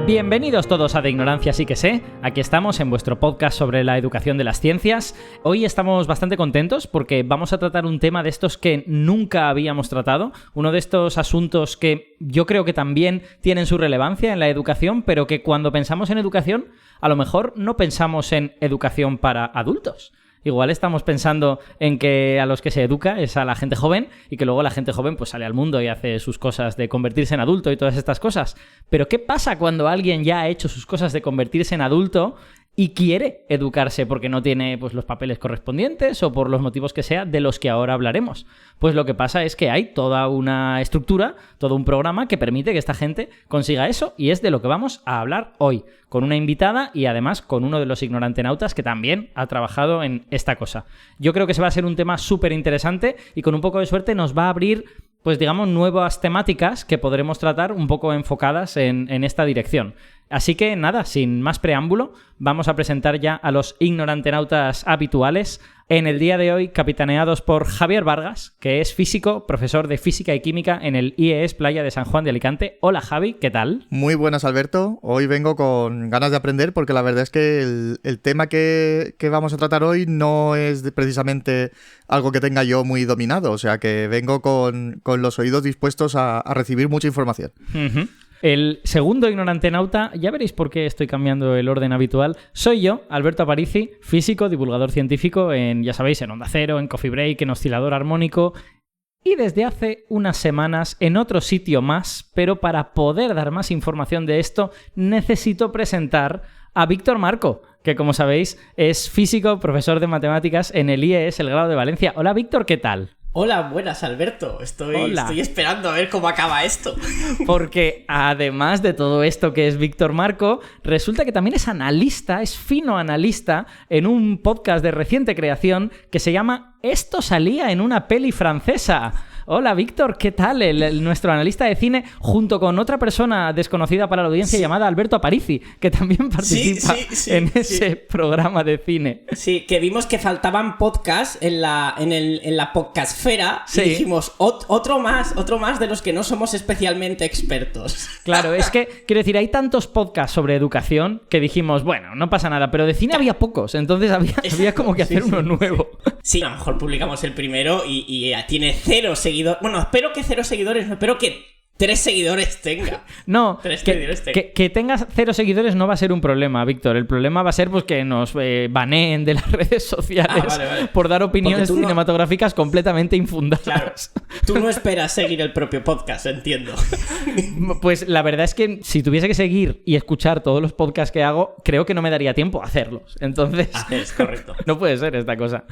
Bienvenidos todos a De Ignorancia Sí que Sé. Aquí estamos en vuestro podcast sobre la educación de las ciencias. Hoy estamos bastante contentos porque vamos a tratar un tema de estos que nunca habíamos tratado, uno de estos asuntos que yo creo que también tienen su relevancia en la educación, pero que cuando pensamos en educación, a lo mejor no pensamos en educación para adultos. Igual estamos pensando en que a los que se educa es a la gente joven y que luego la gente joven pues sale al mundo y hace sus cosas de convertirse en adulto y todas estas cosas. Pero ¿qué pasa cuando alguien ya ha hecho sus cosas de convertirse en adulto y quiere educarse porque no tiene pues, los papeles correspondientes o por los motivos que sea de los que ahora hablaremos? Pues lo que pasa es que hay toda una estructura, todo un programa que permite que esta gente consiga eso, y es de lo que vamos a hablar hoy, con una invitada y además con uno de los ignorantenautas que también ha trabajado en esta cosa. Yo creo que se va a ser un tema súper interesante y con un poco de suerte nos va a abrir, pues digamos, nuevas temáticas que podremos tratar un poco enfocadas en esta dirección. Así que nada, sin más preámbulo, vamos a presentar ya a los ignorantenautas habituales. En el día de hoy, capitaneados por Javier Vargas, que es físico, profesor de Física y Química en el IES Playa de San Juan de Alicante. Hola Javi, ¿qué tal? Muy buenas, Alberto. Hoy vengo con ganas de aprender porque la verdad es que el tema que vamos a tratar hoy no es precisamente algo que tenga yo muy dominado. O sea que vengo con los oídos dispuestos a recibir mucha información. Uh-huh. El segundo ignorantenauta, ya veréis por qué estoy cambiando el orden habitual, soy yo, Alberto Aparici, físico, divulgador científico en, ya sabéis, en Onda Cero, en Coffee Break, en Oscilador Armónico, y desde hace unas semanas en otro sitio más, pero para poder dar más información de esto necesito presentar a Víctor Marco, que como sabéis es físico, profesor de matemáticas en el IES, el Grado de Valencia. Hola Víctor, ¿qué tal? Hola, buenas, Alberto. Estoy esperando a ver cómo acaba esto. Porque además de todo esto que es Víctor Marco, resulta que también es analista, es fino analista en un podcast de reciente creación que se llama Esto salía en una peli francesa. Hola Víctor, ¿qué tal? Nuestro analista de cine, junto con otra persona desconocida para la audiencia llamada Alberto Aparici, que también participa en ese programa de cine. Sí, que vimos que faltaban podcasts en la podcastfera y dijimos, otro más de los que no somos especialmente expertos. Claro, es que, quiero decir, hay tantos podcasts sobre educación que dijimos, bueno, no pasa nada, pero de cine había pocos, entonces había como que hacer uno nuevo. Sí, a lo mejor publicamos el primero y tiene 0 seguidores. Bueno, espero que 0 seguidores, no, espero que 3 seguidores tenga. No, que tengas 0 seguidores no va a ser un problema, Víctor. El problema va a ser pues, que nos baneen de las redes sociales vale. Por dar opiniones cinematográficas completamente infundadas. Claro, tú no esperas seguir el propio podcast, entiendo. Pues la verdad es que si tuviese que seguir y escuchar todos los podcasts que hago, creo que no me daría tiempo a hacerlos. Entonces, es correcto. No puede ser esta cosa.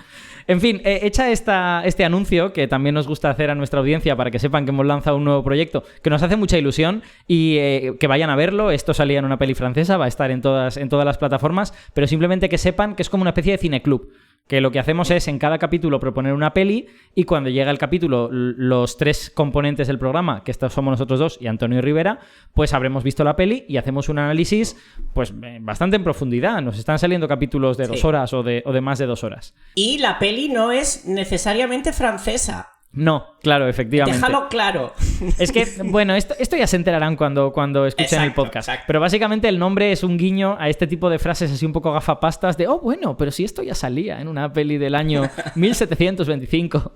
En fin, hecha este anuncio, que también nos gusta hacer a nuestra audiencia para que sepan que hemos lanzado un nuevo proyecto, que nos hace mucha ilusión y que vayan a verlo. Esto salía en una peli francesa, va a estar en todas las plataformas, pero simplemente que sepan que es como una especie de cineclub. Que lo que hacemos es en cada capítulo proponer una peli y cuando llega el capítulo los 3 componentes del programa, que estos somos nosotros 2 y Antonio Rivera, pues habremos visto la peli y hacemos un análisis pues bastante en profundidad. Nos están saliendo capítulos de 2 horas o de más de 2 horas. Y la peli no es necesariamente francesa. No, claro, efectivamente. Déjalo claro. Es que, bueno, esto ya se enterarán cuando escuchen el podcast. Exacto. Pero básicamente el nombre es un guiño a este tipo de frases así un poco gafapastas de, bueno, pero si esto ya salía en una peli del año 1725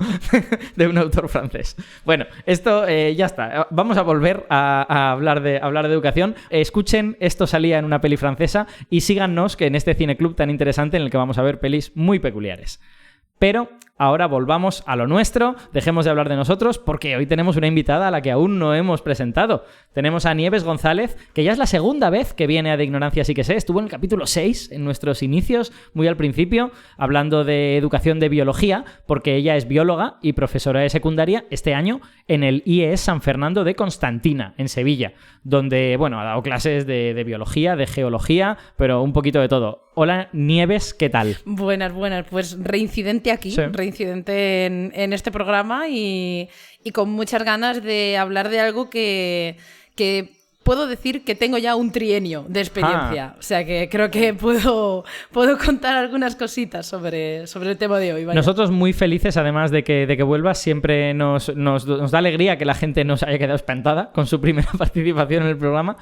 de un autor francés. Bueno, esto ya está. Vamos a volver a hablar de educación. Escuchen, esto salía en una peli francesa y síganos que en este cineclub tan interesante en el que vamos a ver pelis muy peculiares. Pero ahora volvamos a lo nuestro, dejemos de hablar de nosotros porque hoy tenemos una invitada a la que aún no hemos presentado. Tenemos a Nieves González, que ya es la segunda vez que viene a De Ignorancia Sí que Sé. Estuvo en el capítulo 6, en nuestros inicios, muy al principio, hablando de educación de biología, porque ella es bióloga y profesora de secundaria este año en el IES San Fernando de Constantina, en Sevilla, donde, bueno, ha dado clases de biología, de geología, pero un poquito de todo. Hola, Nieves, ¿qué tal? Buenas. Pues reincidente aquí, sí. Reincidente en este programa y con muchas ganas de hablar de algo que puedo decir que tengo ya un trienio de experiencia. O sea que creo que puedo contar algunas cositas sobre el tema de hoy. Vaya. Nosotros muy felices, además de que vuelvas, siempre nos da alegría que la gente nos haya quedado espantada con su primera participación en el programa.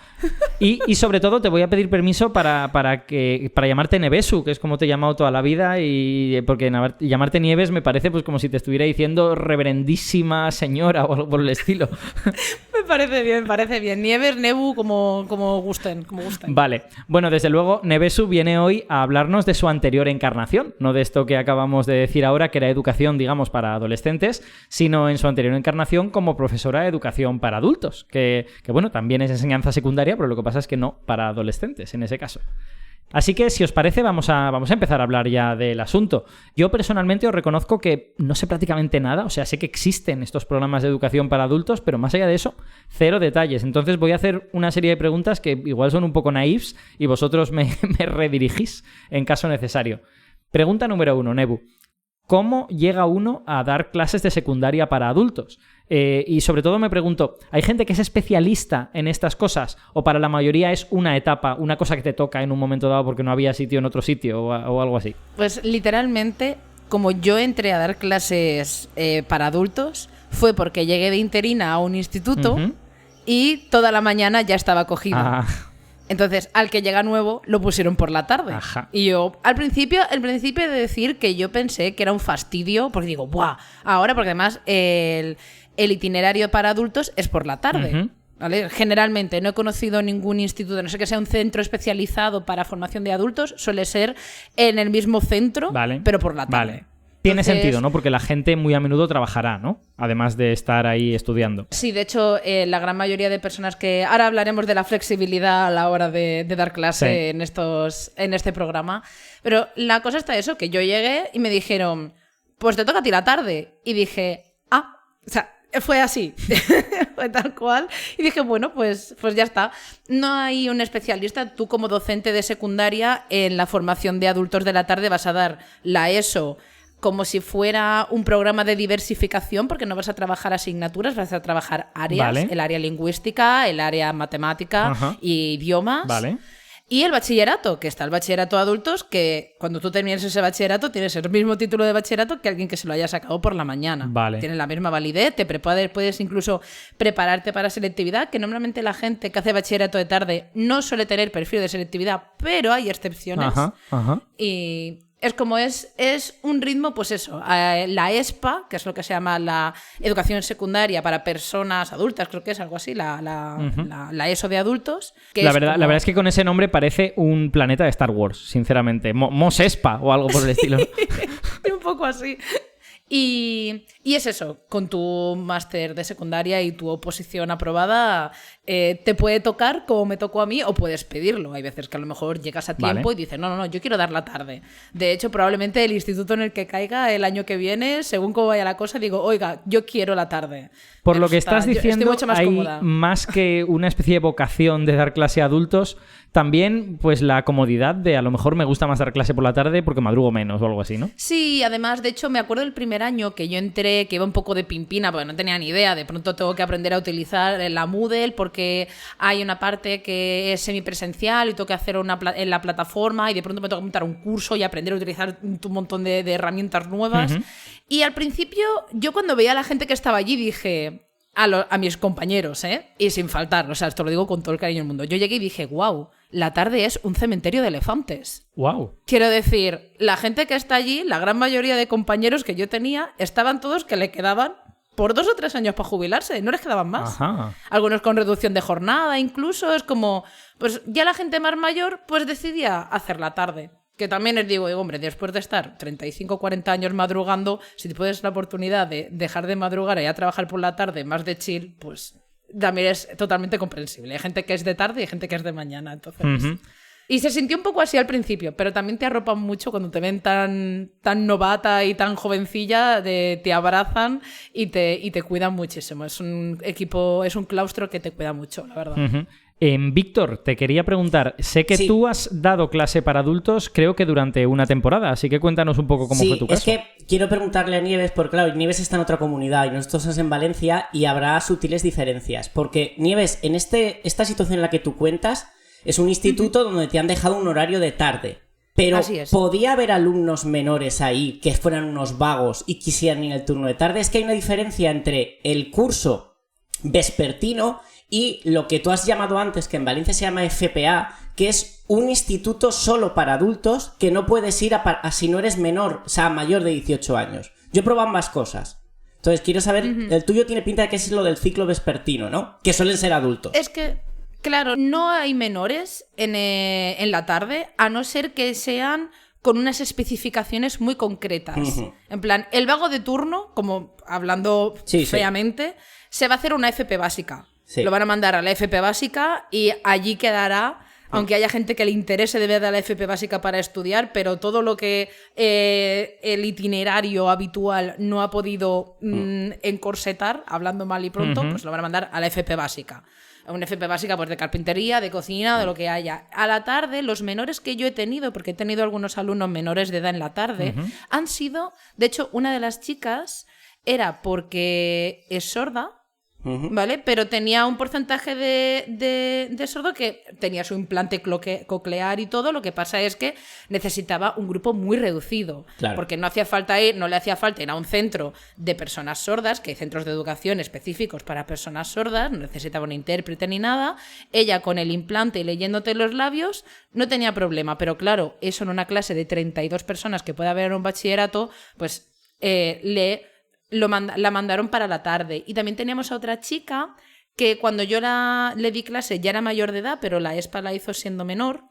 Y sobre todo te voy a pedir permiso para llamarte Nevesu, que es como te he llamado toda la vida, y porque llamarte Nieves me parece pues como si te estuviera diciendo reverendísima señora o algo por el estilo. Me parece bien. Nieves, Nebu, como gusten. Vale. Bueno, desde luego, Nevesu viene hoy a hablarnos de su anterior encarnación, no de esto que acabamos de decir ahora, que era educación, digamos, para adolescentes, sino en su anterior encarnación como profesora de educación para adultos, que bueno, también es enseñanza secundaria, pero lo que pasa es que no para adolescentes, en ese caso. Así que, si os parece, vamos a empezar a hablar ya del asunto. Yo personalmente os reconozco que no sé prácticamente nada, o sea, sé que existen estos programas de educación para adultos, pero más allá de eso, cero detalles. Entonces voy a hacer una serie de preguntas que igual son un poco naifs y vosotros me redirigís en caso necesario. Pregunta número 1, Nebu. ¿Cómo llega uno a dar clases de secundaria para adultos? Y sobre todo me pregunto, ¿hay gente que es especialista en estas cosas? ¿O para la mayoría es una etapa, una cosa que te toca en un momento dado porque no había sitio en otro sitio o algo así? Pues literalmente, como yo entré a dar clases para adultos, fue porque llegué de interina a un instituto y toda la mañana ya estaba cogido. Entonces, al que llega nuevo, lo pusieron por la tarde. Ajá. Y yo, al principio he de decir que yo pensé que era un fastidio, porque digo, ¡buah! Ahora, porque además el itinerario para adultos es por la tarde. ¿Vale? Generalmente no he conocido ningún instituto, no sé que sea un centro especializado para formación de adultos, suele ser en el mismo centro, pero por la tarde. Vale. Tiene sentido, ¿no? Porque la gente muy a menudo trabajará, ¿no? Además de estar ahí estudiando. Sí, de hecho, la gran mayoría de personas que... Ahora hablaremos de la flexibilidad a la hora de dar clase en este programa. Pero la cosa está eso, que yo llegué y me dijeron, pues te toca a ti la tarde. Y dije, o sea, fue así. Fue tal cual. Y dije, bueno, pues ya está. No hay un especialista. Tú como docente de secundaria, en la formación de adultos de la tarde vas a dar la ESO como si fuera un programa de diversificación, porque no vas a trabajar asignaturas, vas a trabajar áreas, el área lingüística, el área matemática y idiomas. Y el bachillerato, que está el bachillerato de adultos, que cuando tú termines ese bachillerato tienes el mismo título de bachillerato que alguien que se lo haya sacado por la mañana. Tienes la misma validez, puedes incluso prepararte para selectividad, que normalmente la gente que hace bachillerato de tarde no suele tener perfil de selectividad, pero hay excepciones. Y... es un ritmo, pues eso, la ESPA, que es lo que se llama la educación secundaria para personas adultas, creo que es algo así, la ESO de adultos. Que la verdad es que con ese nombre parece un planeta de Star Wars, sinceramente. Mos Espa o algo por el estilo. Un poco así. Y es eso, con tu máster de secundaria y tu oposición aprobada, te puede tocar como me tocó a mí o puedes pedirlo. Hay veces que a lo mejor llegas a tiempo y dices, no, yo quiero dar la tarde. De hecho, probablemente el instituto en el que caiga el año que viene, según cómo vaya la cosa, digo, oiga, yo quiero la tarde. Por lo que estás diciendo, hay más que una especie de vocación de dar clase a adultos, también pues la comodidad de a lo mejor me gusta más dar clase por la tarde porque madrugo menos o algo así, ¿no? Sí, además, de hecho, me acuerdo el primer año que yo entré, que iba un poco de pimpina, porque no tenía ni idea, de pronto tengo que aprender a utilizar la Moodle porque hay una parte que es semipresencial y tengo que hacer en la plataforma y de pronto me tengo que montar un curso y aprender a utilizar un montón de herramientas nuevas. Y al principio, yo cuando veía a la gente que estaba allí dije... A mis compañeros, y sin faltar, o sea, esto lo digo con todo el cariño del mundo. Yo llegué y dije, wow, la tarde es un cementerio de elefantes. Wow. Quiero decir, la gente que está allí, la gran mayoría de compañeros que yo tenía, estaban todos que le quedaban por 2 o 3 años para jubilarse, no les quedaban más. Algunos con reducción de jornada, incluso, es como, pues ya la gente más mayor, pues decidía hacer la tarde. Que también les digo, hombre, después de estar 35 o 40 años madrugando, si te puedes la oportunidad de dejar de madrugar y a trabajar por la tarde más de chill, pues también es totalmente comprensible. Hay gente que es de tarde y hay gente que es de mañana, entonces... Y se sintió un poco así al principio, pero también te arropan mucho cuando te ven tan novata y tan jovencilla, te abrazan y te cuidan muchísimo. Es un equipo, es un claustro que te cuida mucho, la verdad. Víctor, te quería preguntar, sé que tú has dado clase para adultos, creo que durante una temporada, así que cuéntanos un poco cómo fue tu caso. Sí, es que quiero preguntarle a Nieves, porque claro, Nieves está en otra comunidad y nosotros estamos en Valencia y habrá sutiles diferencias, porque Nieves, en esta situación en la que tú cuentas, es un instituto donde te han dejado un horario de tarde, pero ¿podía haber alumnos menores ahí que fueran unos vagos y quisieran ir el turno de tarde? Es que hay una diferencia entre el curso vespertino y lo que tú has llamado antes, que en Valencia se llama FPA, que es un instituto solo para adultos que no puedes ir a si no eres menor, o sea, mayor de 18 años. Yo he probado ambas cosas. Entonces, quiero saber, el tuyo tiene pinta de que es lo del ciclo vespertino, ¿no? Que suelen ser adultos. Es que, claro, no hay menores en la tarde, a no ser que sean con unas especificaciones muy concretas. En plan, el vago de turno, como hablando feamente, se va a hacer una FP básica. Sí. Lo van a mandar a la FP básica y allí quedará, aunque haya gente que le interese de ver a la FP básica para estudiar, pero todo lo que el itinerario habitual no ha podido encorsetar, hablando mal y pronto, pues lo van a mandar a la FP básica. Una FP básica pues de carpintería, de cocina, de lo que haya. A la tarde, los menores que yo he tenido, porque he tenido algunos alumnos menores de edad en la tarde, han sido, de hecho, una de las chicas era porque es sorda, ¿vale? Pero tenía un porcentaje de sordo que tenía su implante coclear y todo. Lo que pasa es que necesitaba un grupo muy reducido. Claro. Porque no le hacía falta ir a un centro de personas sordas, que hay centros de educación específicos para personas sordas, no necesitaba un intérprete ni nada. Ella con el implante y leyéndote los labios no tenía problema. Pero claro, eso en una clase de 32 personas que puede haber en un bachillerato, pues la mandaron para la tarde. Y también teníamos a otra chica que cuando yo le di clase ya era mayor de edad, pero la ESPA la hizo siendo menor,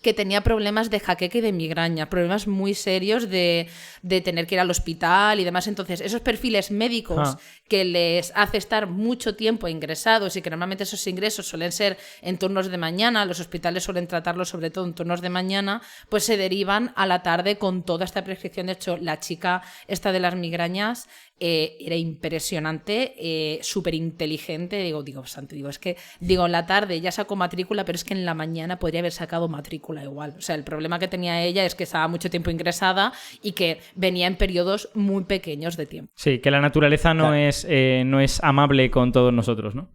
que tenía problemas de jaqueca y de migraña, problemas muy serios de tener que ir al hospital y demás. Entonces, esos perfiles médicos que les hace estar mucho tiempo ingresados y que normalmente esos ingresos suelen ser en turnos de mañana, los hospitales suelen tratarlos sobre todo en turnos de mañana, pues se derivan a la tarde con toda esta prescripción. De hecho, la chica esta de las migrañas era impresionante, súper inteligente. En la tarde ya sacó matrícula, pero es que en la mañana podría haber sacado matrícula igual. O sea, el problema que tenía ella es que estaba mucho tiempo ingresada y que venía en periodos muy pequeños de tiempo. Sí, que la naturaleza no es amable con todos nosotros, ¿no?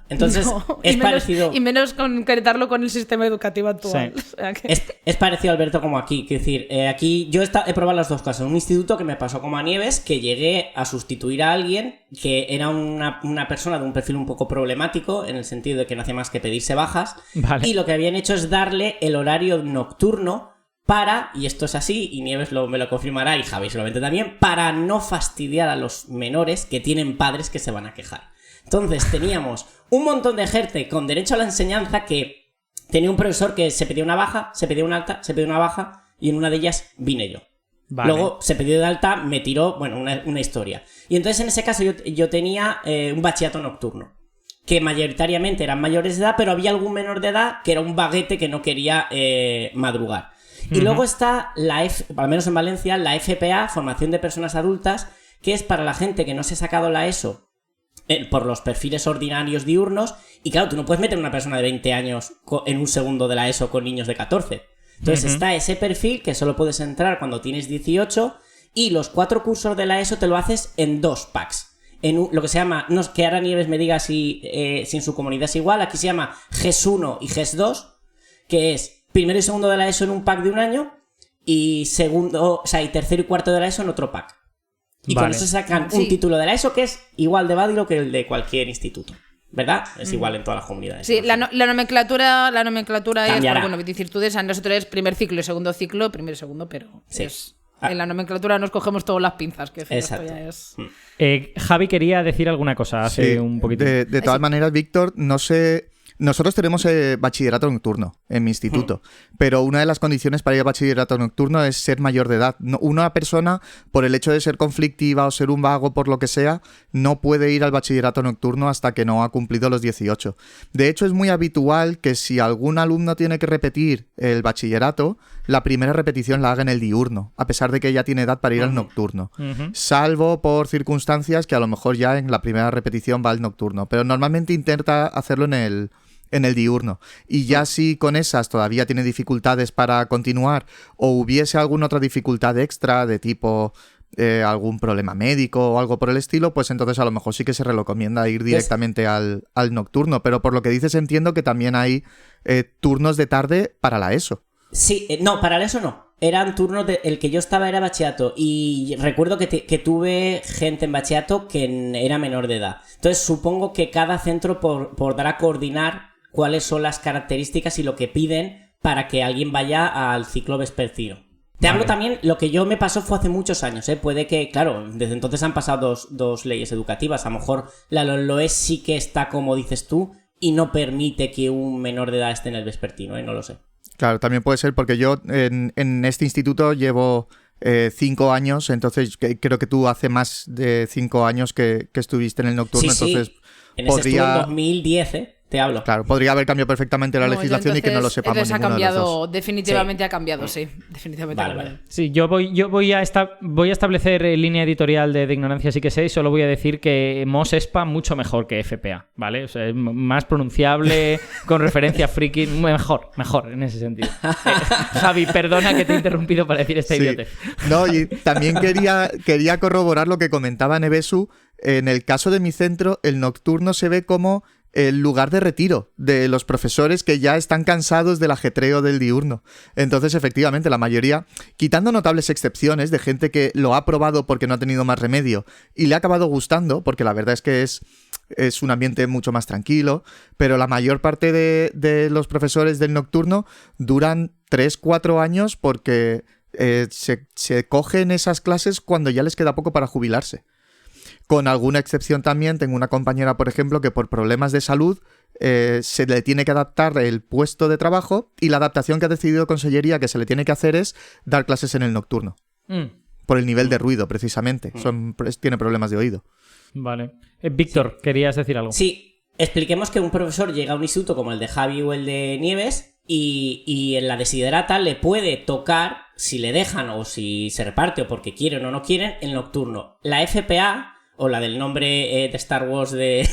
Entonces, es parecido. Y menos concretarlo con el sistema educativo actual. Sí. O sea que... es parecido, Alberto, como aquí. Quiero decir, aquí yo he probado las dos cosas. Un instituto que me pasó como a Nieves, que llegué a sustituir a alguien que era una persona de un perfil un poco problemático, en el sentido de que no hacía más que pedirse bajas. Vale. Y lo que habían hecho es darle el horario nocturno para, y esto es así, y Nieves me lo confirmará, y Javi seguramente también, para no fastidiar a los menores que tienen padres que se van a quejar. Entonces teníamos un montón de gente con derecho a la enseñanza que tenía un profesor que se pedía una baja, se pedía una alta, se pedía una baja, y en una de ellas vine yo. Vale. Luego se pidió de alta, me tiró, una historia. Y entonces en ese caso yo tenía un bachillerato nocturno, que mayoritariamente eran mayores de edad, pero había algún menor de edad que era un vaguete que no quería madrugar. Y luego está al menos en Valencia, la FPA, Formación de Personas Adultas, que es para la gente que no se ha sacado la ESO por los perfiles ordinarios diurnos. Y claro, tú no puedes meter a una persona de 20 años en un segundo de la ESO con niños de 14. Entonces está ese perfil que solo puedes entrar cuando tienes 18, y los 4 cursos de la ESO te lo haces en 2 packs. En lo que se llama, no, que ahora Nieves me diga si en su comunidad es igual, aquí se llama GES 1 y GES 2, que es primero y segundo de la ESO en un pack de un año, y tercero y cuarto de la ESO en otro pack. Y con eso sacan un título de la ESO que es igual de válido que el de cualquier instituto, ¿verdad? Es igual en todas las comunidades. Sí, la nomenclatura cambiará. Es, bueno, decir, tú nosotros es primer ciclo y segundo ciclo, primero y segundo, pero en la nomenclatura nos cogemos todas las pinzas. Que exacto. Ya es... Javi quería decir alguna cosa hace un poquito. De todas maneras, Víctor, no sé... Nosotros tenemos bachillerato nocturno en mi instituto, pero una de las condiciones para ir a bachillerato nocturno es ser mayor de edad. Una persona, por el hecho de ser conflictiva o ser un vago por lo que sea, no puede ir al bachillerato nocturno hasta que no ha cumplido los 18. De hecho, es muy habitual que si algún alumno tiene que repetir el bachillerato, la primera repetición la haga en el diurno, a pesar de que ya tiene edad para ir al nocturno. Salvo por circunstancias que a lo mejor ya en la primera repetición va al nocturno, pero normalmente intenta hacerlo en en el diurno. Y ya si con esas todavía tiene dificultades para continuar o hubiese alguna otra dificultad extra de tipo algún problema médico o algo por el estilo, pues entonces a lo mejor sí que se recomienda ir directamente al nocturno. Pero por lo que dices entiendo que también hay turnos de tarde para la ESO. Sí, no, para eso no. Eran turnos el que yo estaba era bachillerato y recuerdo que tuve gente en bachillerato que era menor de edad. Entonces supongo que cada centro podrá coordinar cuáles son las características y lo que piden para que alguien vaya al ciclo vespertino. Te hablo también, lo que yo me pasó fue hace muchos años, ¿eh? Puede que, claro, desde entonces han pasado dos leyes educativas. A lo mejor la LOE sí que está como dices tú y no permite que un menor de edad esté en el vespertino, no lo sé. Claro, también puede ser porque yo en este instituto llevo 5 años, entonces creo que tú hace más de 5 años que estuviste en el nocturno, sí, entonces en ese estuve en 2010, te hablo. Claro, podría haber cambiado perfectamente la legislación y que no lo sepamos ninguno de los dos. Definitivamente ha cambiado, sí. Definitivamente ha cambiado. Sí, yo voy a establecer línea editorial de ignorancia sí que sé y solo voy a decir que MOS ESPA mucho mejor que FPA, ¿vale? O sea, es más pronunciable, con referencia friki, mejor en ese sentido. Javi, perdona que te he interrumpido para decir esta idiotez. No, y también quería corroborar lo que comentaba Nevesu. En el caso de mi centro, el nocturno se ve como el lugar de retiro de los profesores que ya están cansados del ajetreo del diurno. Entonces, efectivamente, la mayoría, quitando notables excepciones de gente que lo ha probado porque no ha tenido más remedio y le ha acabado gustando, porque la verdad es que es un ambiente mucho más tranquilo, pero la mayor parte de los profesores del nocturno duran 3-4 años porque se cogen esas clases cuando ya les queda poco para jubilarse. Con alguna excepción también, tengo una compañera, por ejemplo, que por problemas de salud se le tiene que adaptar el puesto de trabajo y la adaptación que ha decidido Consellería que se le tiene que hacer es dar clases en el nocturno. Por el nivel de ruido, precisamente. Tiene problemas de oído. Vale. Víctor, ¿querías decir algo? Sí, expliquemos que un profesor llega a un instituto como el de Javi o el de Nieves y en la desiderata le puede tocar, si le dejan o si se reparte o porque quieren o no quieren, el nocturno. La FPA... o la del nombre de Star Wars de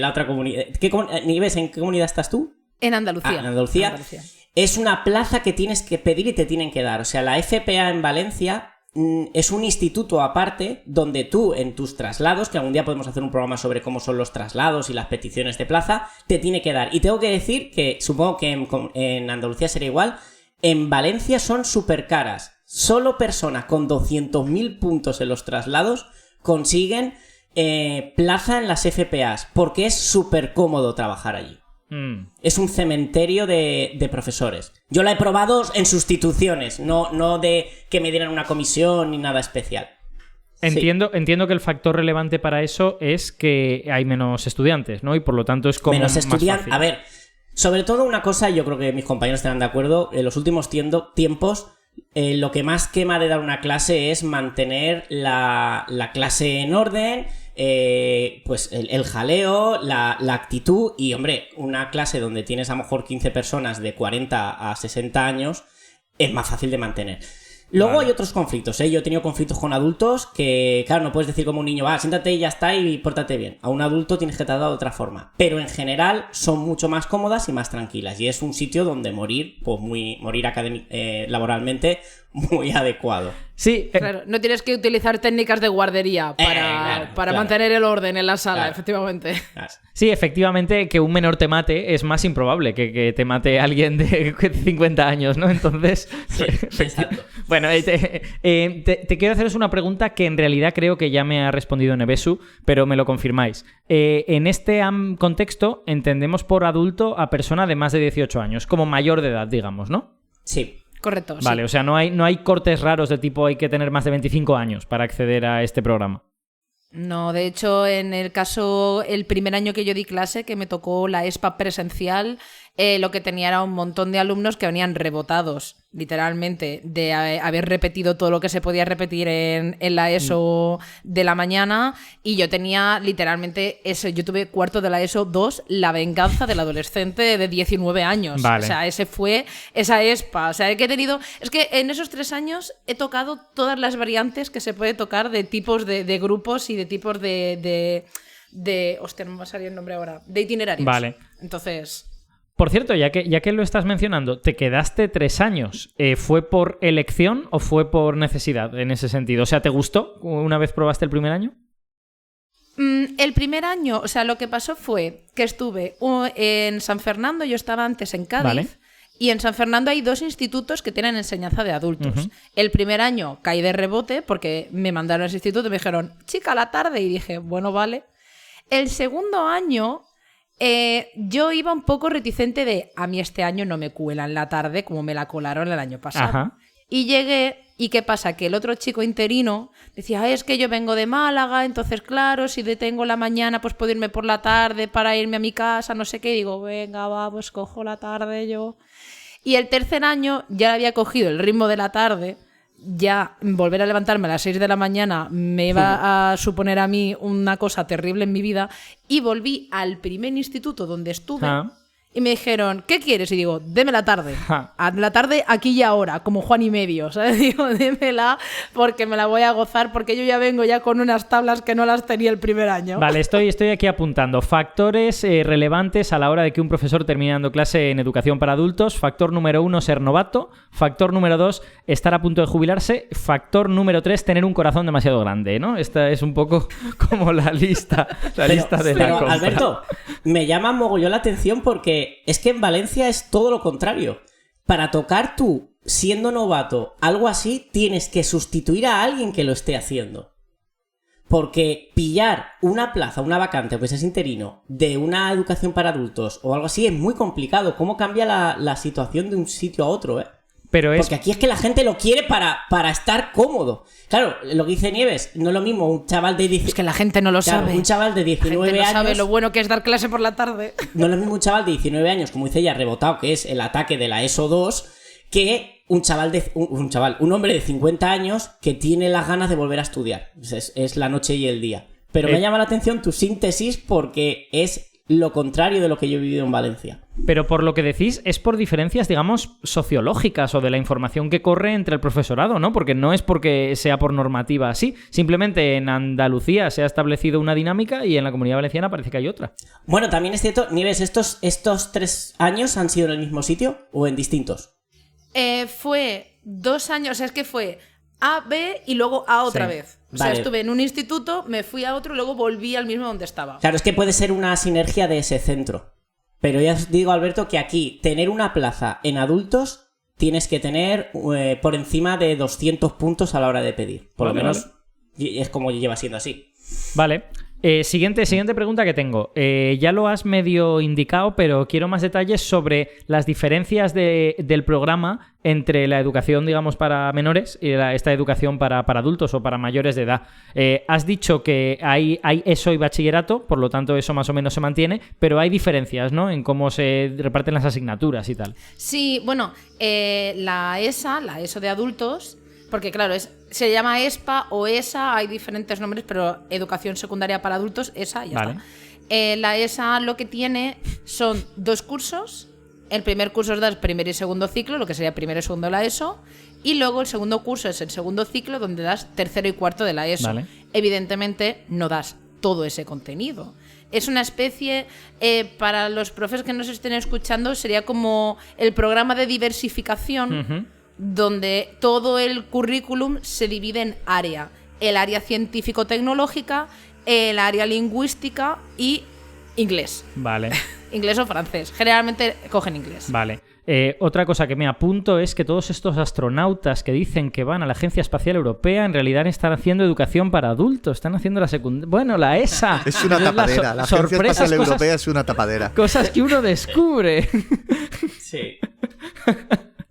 la otra comunidad. Nieves, ¿en qué comunidad estás tú? En Andalucía. En Andalucía. Es una plaza que tienes que pedir y te tienen que dar. O sea, la FPA en Valencia es un instituto aparte donde tú, en tus traslados, que algún día podemos hacer un programa sobre cómo son los traslados y las peticiones de plaza, te tiene que dar. Y tengo que decir que, supongo que en Andalucía sería igual, en Valencia son súper caras. Solo personas con 200.000 puntos en los traslados consiguen plaza en las FPAs, porque es súper cómodo trabajar allí. Es un cementerio de profesores. Yo la he probado en sustituciones, no de que me dieran una comisión ni nada especial. Entiendo que el factor relevante para eso es que hay menos estudiantes, ¿no? Y por lo tanto es como menos estudiantes. A ver, sobre todo una cosa, yo creo que mis compañeros estarán de acuerdo, en los últimos tiempos lo que más quema de dar una clase es mantener la clase en orden, pues el jaleo, la actitud y, hombre, una clase donde tienes a lo mejor 15 personas de 40 a 60 años es más fácil de mantener. Luego hay otros conflictos, ¿eh? Yo he tenido conflictos con adultos que, claro, no puedes decir como un niño, siéntate y ya está y pórtate bien. A un adulto tienes que tratar de otra forma. Pero en general son mucho más cómodas y más tranquilas. Y es un sitio donde morir laboralmente muy adecuado. Sí, claro, no tienes que utilizar técnicas de guardería para mantener el orden en la sala, efectivamente. Sí, efectivamente, que un menor te mate es más improbable que te mate alguien de 50 años, ¿no? Entonces, sí, exacto. Bueno, te quiero haceros una pregunta que en realidad creo que ya me ha respondido Nevesu, pero me lo confirmáis. En este contexto entendemos por adulto a persona de más de 18 años, como mayor de edad, digamos, ¿no? Sí. Correcto. Vale, sí. O sea, no hay cortes raros de tipo hay que tener más de 25 años para acceder a este programa. No, de hecho, en el caso, el primer año que yo di clase, que me tocó la ESPA presencial, lo que tenía era un montón de alumnos que venían rebotados, literalmente, de haber repetido todo lo que se podía repetir en la ESO de la mañana, y yo tenía literalmente eso. Yo tuve cuarto de la ESO 2, la venganza del adolescente de 19 años. Vale. O sea, ese fue esa ESPA. O sea, que he tenido... Es que en esos 3 años he tocado todas las variantes que se puede tocar de tipos de grupos y de tipos de de... Hostia, no me va a salir el nombre ahora. De itinerarios. Vale. Entonces... Por cierto, ya que lo estás mencionando, te quedaste 3 años. ¿Fue por elección o fue por necesidad en ese sentido? O sea, ¿te gustó una vez probaste el primer año? El primer año, o sea, lo que pasó fue que estuve en San Fernando, yo estaba antes en Cádiz, Vale. y en San Fernando hay 2 institutos que tienen enseñanza de adultos. Uh-huh. El primer año caí de rebote porque me mandaron a ese instituto y me dijeron, chica, a la tarde, y dije, bueno, vale. El segundo año... yo iba un poco reticente de a mí este año no me cuelan la tarde como me la colaron el año pasado. Ajá. Y llegué, ¿y qué pasa? Que el otro chico interino decía, es que yo vengo de Málaga, entonces claro, si detengo la mañana pues puedo irme por la tarde para irme a mi casa, no sé qué. Y digo, venga, va, pues cojo la tarde yo. Y el tercer año ya había cogido el ritmo de la tarde. Ya volver a levantarme a las 6 de la mañana me iba a suponer a mí una cosa terrible en mi vida, y volví al primer instituto donde estuve y me dijeron, ¿qué quieres? Y digo, deme la tarde. A la tarde aquí y ahora, como Juan y medio, ¿sabes? Digo, démela porque me la voy a gozar, porque yo ya vengo ya con unas tablas que no las tenía el primer año. Vale, estoy aquí apuntando. Factores relevantes a la hora de que un profesor termine dando clase en educación para adultos. Factor número 1, ser novato. Factor número 2, estar a punto de jubilarse. Factor número 3, tener un corazón demasiado grande, ¿no? Esta es un poco como la lista de la compra. Alberto, me llama mogollón la atención porque es que en Valencia es todo lo contrario. Para tocar tú, siendo novato, algo así, tienes que sustituir a alguien que lo esté haciendo. Porque pillar una plaza, una vacante, aunque seas interino, de una educación para adultos o algo así, es muy complicado. ¿Cómo cambia la situación de un sitio a otro, Porque aquí es que la gente lo quiere para estar cómodo. Claro, lo que dice Nieves, no es lo mismo un chaval de 19... Es que la gente no lo sabe. Un chaval de 19 años... no sabe lo bueno que es dar clase por la tarde. No es lo mismo un chaval de 19 años, como dice ella, rebotado, que es el ataque de la ESO 2, que un hombre de 50 años que tiene las ganas de volver a estudiar. Es la noche y el día. Pero me llama la atención tu síntesis porque es lo contrario de lo que yo he vivido en Valencia. Pero por lo que decís, es por diferencias, digamos, sociológicas o de la información que corre entre el profesorado, ¿no? Porque no es porque sea por normativa así. Simplemente en Andalucía se ha establecido una dinámica y en la Comunidad Valenciana parece que hay otra. Bueno, también es cierto, Nieves, ¿estos 3 años han sido en el mismo sitio o en distintos? Fue 2 años, es que fue A, B y luego A otra vez. O sea, estuve en un instituto, me fui a otro y luego volví al mismo donde estaba. Claro, es que puede ser una sinergia de ese centro. Pero ya os digo, Alberto, que aquí tener una plaza en adultos tienes que tener por encima de 200 puntos a la hora de pedir. Por lo menos es como lleva siendo así. Vale. Siguiente pregunta que tengo. Ya lo has medio indicado, pero quiero más detalles sobre las diferencias del programa entre la educación, digamos, para menores y esta educación para adultos o para mayores de edad. Has dicho que hay ESO y bachillerato, por lo tanto eso más o menos se mantiene, pero hay diferencias, ¿no? En cómo se reparten las asignaturas y tal. Sí, bueno, la ESO de adultos... Porque claro, se llama ESPA o ESA, hay diferentes nombres, pero educación secundaria para adultos, ESA, ya está. La ESA lo que tiene son 2 cursos. El primer curso es das primer y segundo ciclo, lo que sería primero y segundo de la ESO. Y luego el segundo curso es el segundo ciclo, donde das tercero y cuarto de la ESO. Vale. Evidentemente no das todo ese contenido. Es una especie, para los profes que nos estén escuchando, sería como el programa de diversificación, donde todo el currículum se divide en área. El área científico-tecnológica, el área lingüística y inglés. Vale. Inglés o francés. Generalmente cogen inglés. Vale. Otra cosa que me apunto es que todos estos astronautas que dicen que van a la Agencia Espacial Europea en realidad están haciendo educación para adultos. Están haciendo la secundaria. Bueno, la ESA. Es una tapadera. La Agencia Espacial Europea es una tapadera. Cosas que uno descubre. Sí.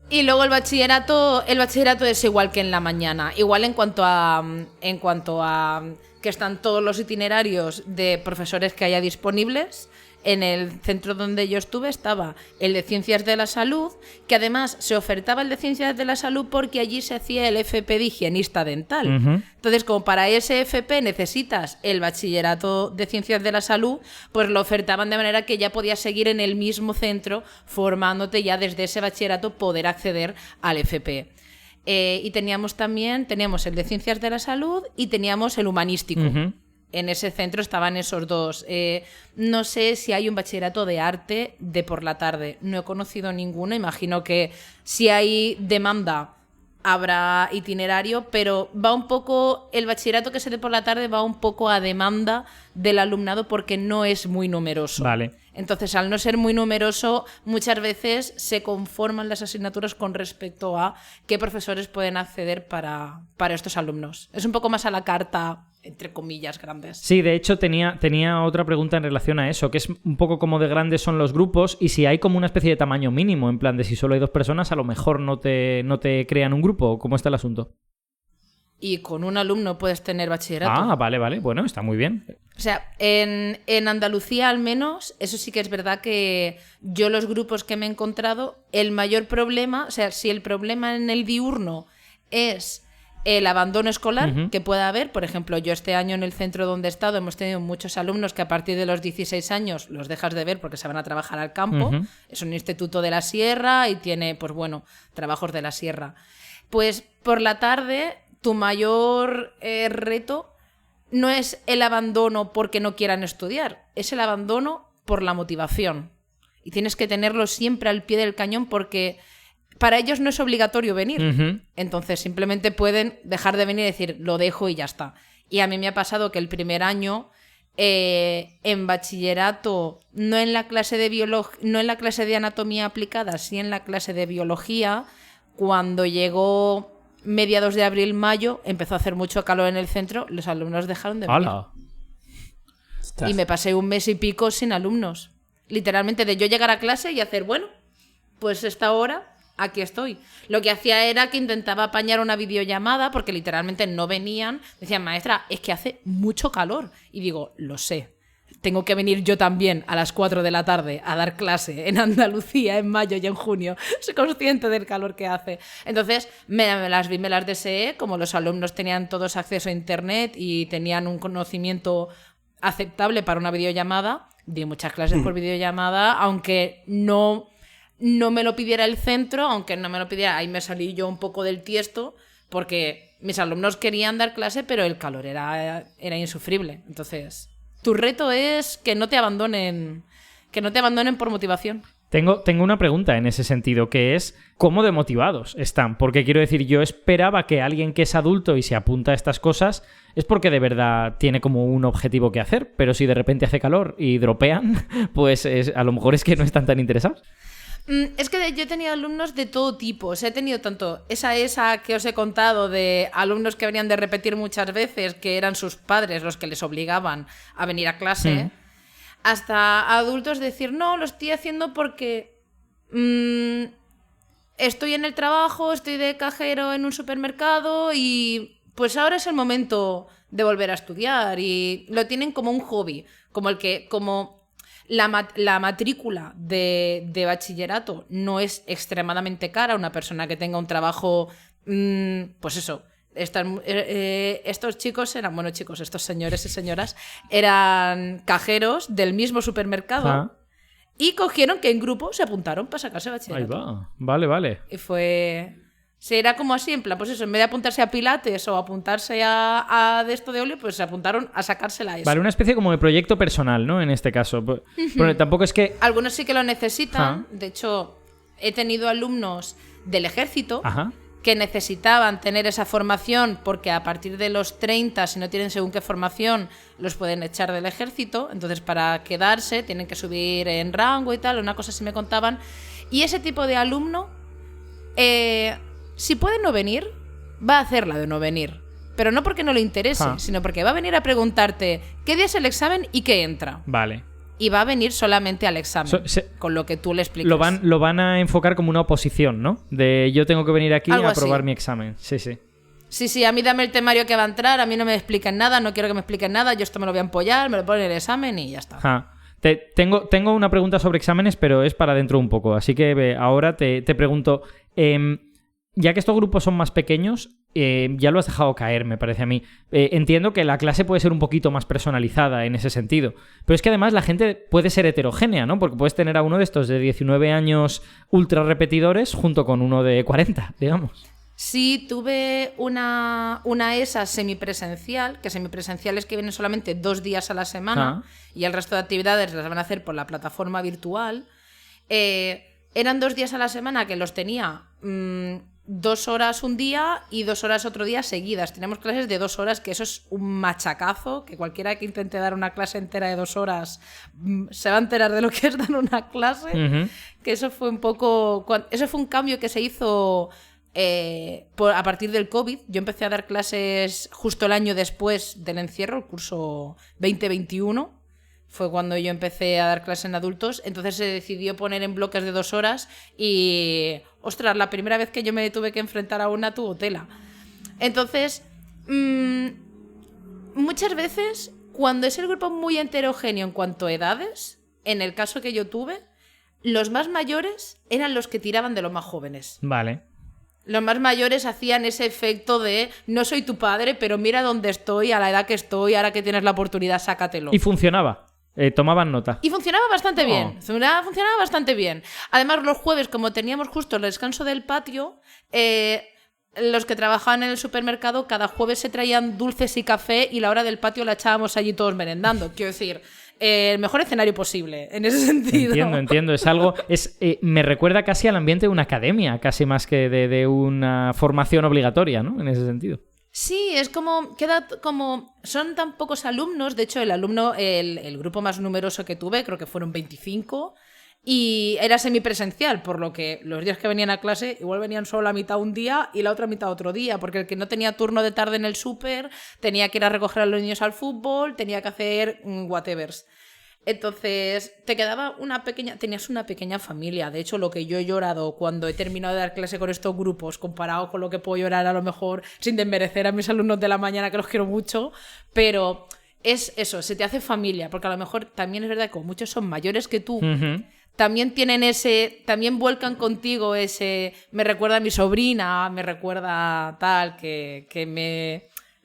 Y luego el bachillerato es igual que en la mañana. Igual en cuanto a que están todos los itinerarios de profesores que haya disponibles. En el centro donde yo estuve estaba el de Ciencias de la Salud, que además se ofertaba el de Ciencias de la Salud porque allí se hacía el FP de higienista dental. Entonces, como para ese FP necesitas el bachillerato de Ciencias de la Salud, pues lo ofertaban de manera que ya podías seguir en el mismo centro formándote ya desde ese bachillerato poder acceder al FP. Y teníamos el de Ciencias de la Salud y teníamos el humanístico. en ese centro estaban esos dos. No sé si hay un bachillerato de arte de por la tarde. No he conocido ninguno. Imagino que si hay demanda habrá itinerario, pero va un poco, el bachillerato que se dé por la tarde va un poco a demanda del alumnado porque no es muy numeroso. Vale. Entonces, al no ser muy numeroso, muchas veces se conforman las asignaturas con respecto a qué profesores pueden acceder para estos alumnos. Es un poco más a la carta, entre comillas, grandes. Sí, de hecho tenía otra pregunta en relación a eso, que es un poco como de grandes son los grupos y si hay como una especie de tamaño mínimo, en plan de si solo hay 2 personas, a lo mejor no te crean un grupo. ¿Cómo está el asunto? Y con un alumno puedes tener bachillerato. Ah, vale. Bueno, está muy bien. O sea, en Andalucía al menos, eso sí que es verdad que yo los grupos que me he encontrado, el mayor problema, o sea, si el problema en el diurno es el abandono escolar que pueda haber, por ejemplo, yo este año en el centro donde he estado hemos tenido muchos alumnos que a partir de los 16 años los dejas de ver porque se van a trabajar al campo. Es un instituto de la sierra y tiene, pues bueno, trabajos de la sierra. Pues por la tarde tu mayor reto no es el abandono porque no quieran estudiar, es el abandono por la motivación. Y tienes que tenerlo siempre al pie del cañón porque para ellos no es obligatorio venir. Entonces simplemente pueden dejar de venir y decir, lo dejo y ya está. Y a mí me ha pasado que el primer año en bachillerato, no en la clase de anatomía aplicada, sí en la clase de biología, cuando llegó mediados de abril, mayo, empezó a hacer mucho calor en el centro, los alumnos dejaron de venir. ¡Hala! Y me pasé 1 mes y pico sin alumnos. Literalmente de yo llegar a clase y hacer, bueno, pues esta hora aquí estoy. Lo que hacía era que intentaba apañar una videollamada porque literalmente no venían. Decían, maestra, es que hace mucho calor. Y digo, lo sé. Tengo que venir yo también a las 4 de la tarde a dar clase en Andalucía en mayo y en junio. Soy consciente del calor que hace. Entonces me las deseé, como los alumnos tenían todos acceso a internet y tenían un conocimiento aceptable para una videollamada. Di muchas clases por videollamada, aunque no me lo pidiera el centro, aunque no me lo pidiera, ahí me salí yo un poco del tiesto, porque mis alumnos querían dar clase, pero el calor era insufrible. Entonces, tu reto es que no te abandonen por motivación. Tengo una pregunta en ese sentido, que es ¿cómo de motivados están? Porque quiero decir, yo esperaba que alguien que es adulto y se apunta a estas cosas es porque de verdad tiene como un objetivo que hacer, pero si de repente hace calor y dropean, pues a lo mejor es que no están tan interesados. Es que yo he tenido alumnos de todo tipo. O sea, he tenido tanto esa que os he contado de alumnos que venían de repetir muchas veces, que eran sus padres los que les obligaban a venir a clase, hasta adultos decir, no, lo estoy haciendo porque estoy en el trabajo, estoy de cajero en un supermercado y pues ahora es el momento de volver a estudiar. Y lo tienen como un hobby, como la matrícula de bachillerato no es extremadamente cara. Una persona que tenga un trabajo, pues eso, estos chicos eran, bueno chicos, estos señores y señoras eran cajeros del mismo supermercado y cogieron que en grupo se apuntaron para sacarse bachillerato. Ahí va, vale. Y fue... Sí, era como así, en plan, pues eso, en vez de apuntarse a Pilates o apuntarse a de esto de óleo, pues se apuntaron a sacársela a eso. Vale, una especie como de proyecto personal, ¿no? En este caso. Pero tampoco es que... Algunos sí que lo necesitan. De hecho, he tenido alumnos del ejército que necesitaban tener esa formación porque a partir de los 30, si no tienen según qué formación, los pueden echar del ejército. Entonces, para quedarse, tienen que subir en rango y tal. Una cosa así me contaban. Y ese tipo de alumno... si puede no venir, va a hacerla de no venir. Pero no porque no le interese, sino porque va a venir a preguntarte qué día es el examen y qué entra. Vale. Y va a venir solamente al examen, con lo que tú le explicas. Lo van a enfocar como una oposición, ¿no? De yo tengo que venir aquí a aprobar mi examen. Sí. Sí, a mí dame el temario que va a entrar, a mí no me expliquen nada, no quiero que me expliquen nada, yo esto me lo voy a empollar, me lo ponen en el examen y ya está. Tengo una pregunta sobre exámenes, pero es para dentro un poco. Así que ahora te pregunto... ya que estos grupos son más pequeños, ya lo has dejado caer, me parece a mí. Entiendo que la clase puede ser un poquito más personalizada en ese sentido. Pero es que además la gente puede ser heterogénea, ¿no? Porque puedes tener a uno de estos de 19 años ultra repetidores junto con uno de 40, digamos. Sí, tuve una ESA semipresencial, que semipresencial es que vienen solamente 2 días a la semana y el resto de actividades las van a hacer por la plataforma virtual. Eran 2 días a la semana que los tenía 2 horas un día y 2 horas otro día seguidas. Teníamos clases de 2 horas, que eso es un machacazo, que cualquiera que intente dar una clase entera de 2 horas se va a enterar de lo que es dar una clase. Que eso fue un poco... Eso fue un cambio que se hizo... a partir del COVID. Yo empecé a dar clases justo el año después del encierro, el curso 2021 fue cuando yo empecé a dar clases en adultos. Entonces se decidió poner en bloques de 2 horas y ostras, la primera vez que yo me tuve que enfrentar a una tuvo tela. Entonces muchas veces cuando es el grupo muy heterogéneo en cuanto a edades, en el caso que yo tuve, los más mayores eran los que tiraban de los más jóvenes. Vale. Los más mayores hacían ese efecto de no soy tu padre, pero mira dónde estoy, a la edad que estoy, ahora que tienes la oportunidad, sácatelo. Y funcionaba. Tomaban nota. Y funcionaba bastante bien. Funcionaba bastante bien. Además, los jueves, como teníamos justo el descanso del patio, los que trabajaban en el supermercado cada jueves se traían dulces y café y la hora del patio la echábamos allí todos merendando. Quiero decir, el mejor escenario posible, en ese sentido. Entiendo. Es algo... me recuerda casi al ambiente de una academia, casi más que de una formación obligatoria, ¿no? En ese sentido. Sí, es como... Queda como... Son tan pocos alumnos. De hecho, el grupo más numeroso que tuve, creo que fueron 25... Y era semipresencial, por lo que los días que venían a clase igual venían solo la mitad un día y la otra mitad otro día, porque el que no tenía turno de tarde en el súper tenía que ir a recoger a los niños al fútbol, tenía que hacer whatevers. Entonces tenías una pequeña familia. De hecho, lo que yo he llorado cuando he terminado de dar clase con estos grupos, comparado con lo que puedo llorar a lo mejor sin desmerecer a mis alumnos de la mañana, que los quiero mucho, pero es eso, se te hace familia, porque a lo mejor también es verdad que como muchos son mayores que tú, también tienen también vuelcan contigo ese, me recuerda a mi sobrina, me recuerda tal, que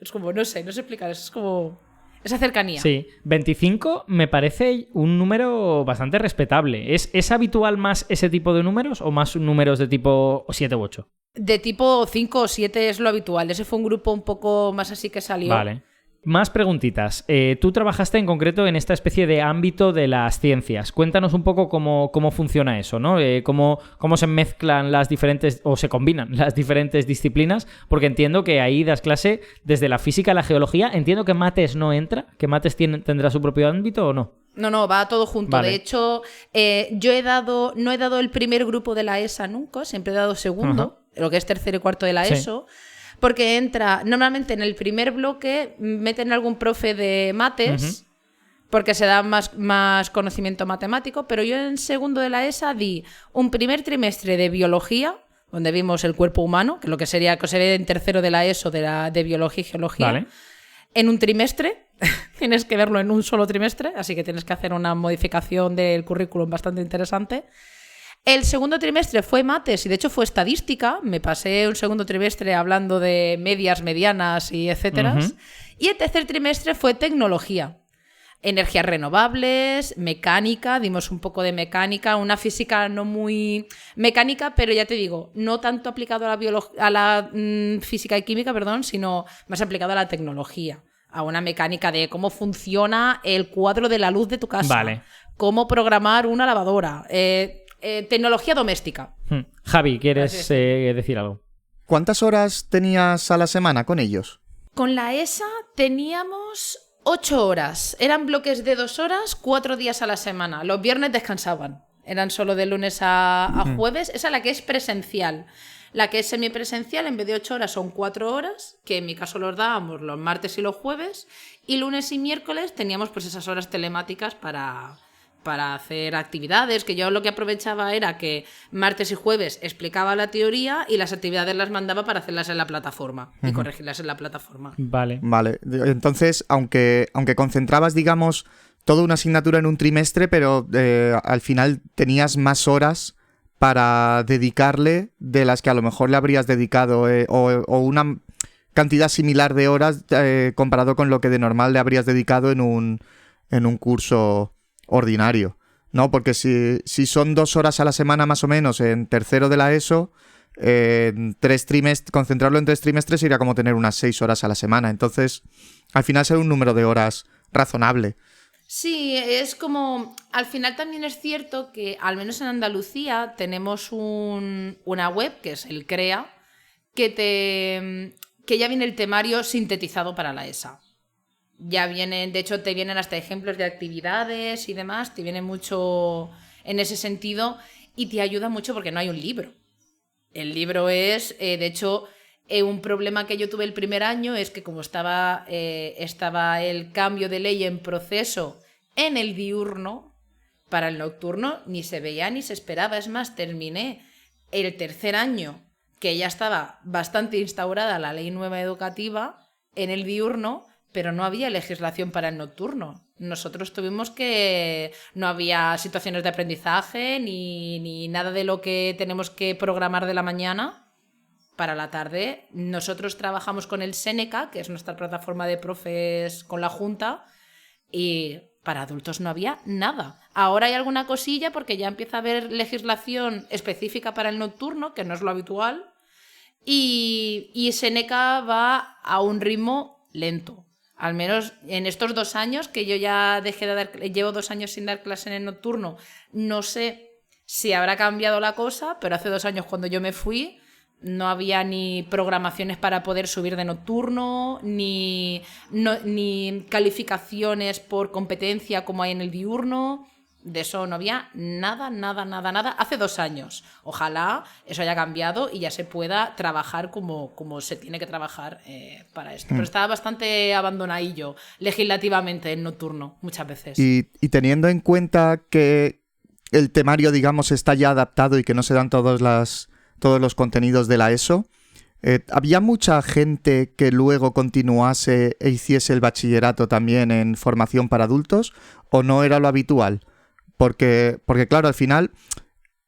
es como, no sé explicar, es como esa cercanía. Sí, 25 me parece un número bastante respetable. ¿Es habitual más ese tipo de números o más números de tipo 7 u 8? De tipo 5 o 7 es lo habitual, ese fue un grupo un poco más así que salió. Vale. Más preguntitas. Tú trabajaste en concreto en esta especie de ámbito de las ciencias. Cuéntanos un poco cómo funciona eso, ¿no? Cómo se mezclan las diferentes, o se combinan las diferentes disciplinas, porque entiendo que ahí das clase desde la física a la geología. Entiendo que mates no entra, que mates tendrá su propio ámbito, ¿o no? No, va todo junto. Vale. De hecho, yo no he dado el primer grupo de la ESA nunca, siempre he dado segundo, lo que es tercero y cuarto de la ESO. Porque entra, normalmente en el primer bloque meten algún profe de mates, porque se da más conocimiento matemático, pero yo en segundo de la ESA di un primer trimestre de biología, donde vimos el cuerpo humano, que es lo que se ve en tercero de la ESO de biología y geología. Vale. En un trimestre, tienes que verlo en un solo trimestre, así que tienes que hacer una modificación del currículum bastante interesante. El segundo trimestre fue mates y de hecho fue estadística. Me pasé un segundo trimestre hablando de medias, medianas y etcétera. Y el tercer trimestre fue tecnología. Energías renovables, mecánica, dimos un poco de mecánica, una física no muy mecánica, pero ya te digo, no tanto aplicado a la física y química, sino más aplicado a la tecnología. A una mecánica de cómo funciona el cuadro de la luz de tu casa. Vale. Cómo programar una lavadora. Tecnología doméstica. Javi, ¿quieres decir algo? ¿Cuántas horas tenías a la semana con ellos? Con la ESA teníamos 8 horas. Eran bloques de 2 horas, 4 días a la semana. Los viernes descansaban. Eran solo de lunes a jueves. Esa es la que es presencial. La que es semipresencial, en vez de 8 horas, son 4 horas, que en mi caso los dábamos los martes y los jueves. Y lunes y miércoles teníamos pues esas horas telemáticas para hacer actividades, que yo lo que aprovechaba era que martes y jueves explicaba la teoría y las actividades las mandaba para hacerlas en la plataforma y corregirlas en la plataforma. Vale. Entonces, aunque concentrabas, digamos, toda una asignatura en un trimestre, pero al final tenías más horas para dedicarle de las que a lo mejor le habrías dedicado o una cantidad similar de horas comparado con lo que de normal le habrías dedicado en un curso ordinario, ¿no? Porque si son 2 horas a la semana más o menos en tercero de la ESO, en 3 trimestres, concentrarlo en 3 trimestres sería como tener unas 6 horas a la semana. Entonces, al final será un número de horas razonable. Sí, es como... Al final también es cierto que, al menos en Andalucía, tenemos una web, que es el CREA, que ya viene el temario sintetizado para la ESA. Ya vienen, de hecho, te vienen hasta ejemplos de actividades y demás, te viene mucho en ese sentido y te ayuda mucho porque no hay un libro. El libro es, de hecho... un problema que yo tuve el primer año es que como estaba el cambio de ley en proceso en el diurno, para el nocturno ni se veía ni se esperaba. Es más, terminé el tercer año, que ya estaba bastante instaurada la ley nueva educativa en el diurno, pero no había legislación para el nocturno. Nosotros tuvimos que... No había situaciones de aprendizaje ni nada de lo que tenemos que programar de la mañana. Para la tarde, nosotros trabajamos con el Seneca, que es nuestra plataforma de profes con la Junta, y para adultos no había nada. Ahora hay alguna cosilla porque ya empieza a haber legislación específica para el nocturno, que no es lo habitual, y Seneca va a un ritmo lento. Al menos en estos 2 años que yo ya dejé de dar, llevo 2 años sin dar clase en el nocturno, no sé si habrá cambiado la cosa, pero hace 2 años cuando yo me fui, no había ni programaciones para poder subir de nocturno, ni calificaciones por competencia como hay en el diurno. De eso no había nada. Hace 2 años. Ojalá eso haya cambiado y ya se pueda trabajar como se tiene que trabajar para esto. Pero estaba bastante abandonadillo legislativamente el nocturno, muchas veces. Y teniendo en cuenta que el temario, digamos, está ya adaptado y que no se dan todos los contenidos de la ESO, ¿había mucha gente que luego continuase e hiciese el bachillerato también en formación para adultos o no era lo habitual? Porque claro, al final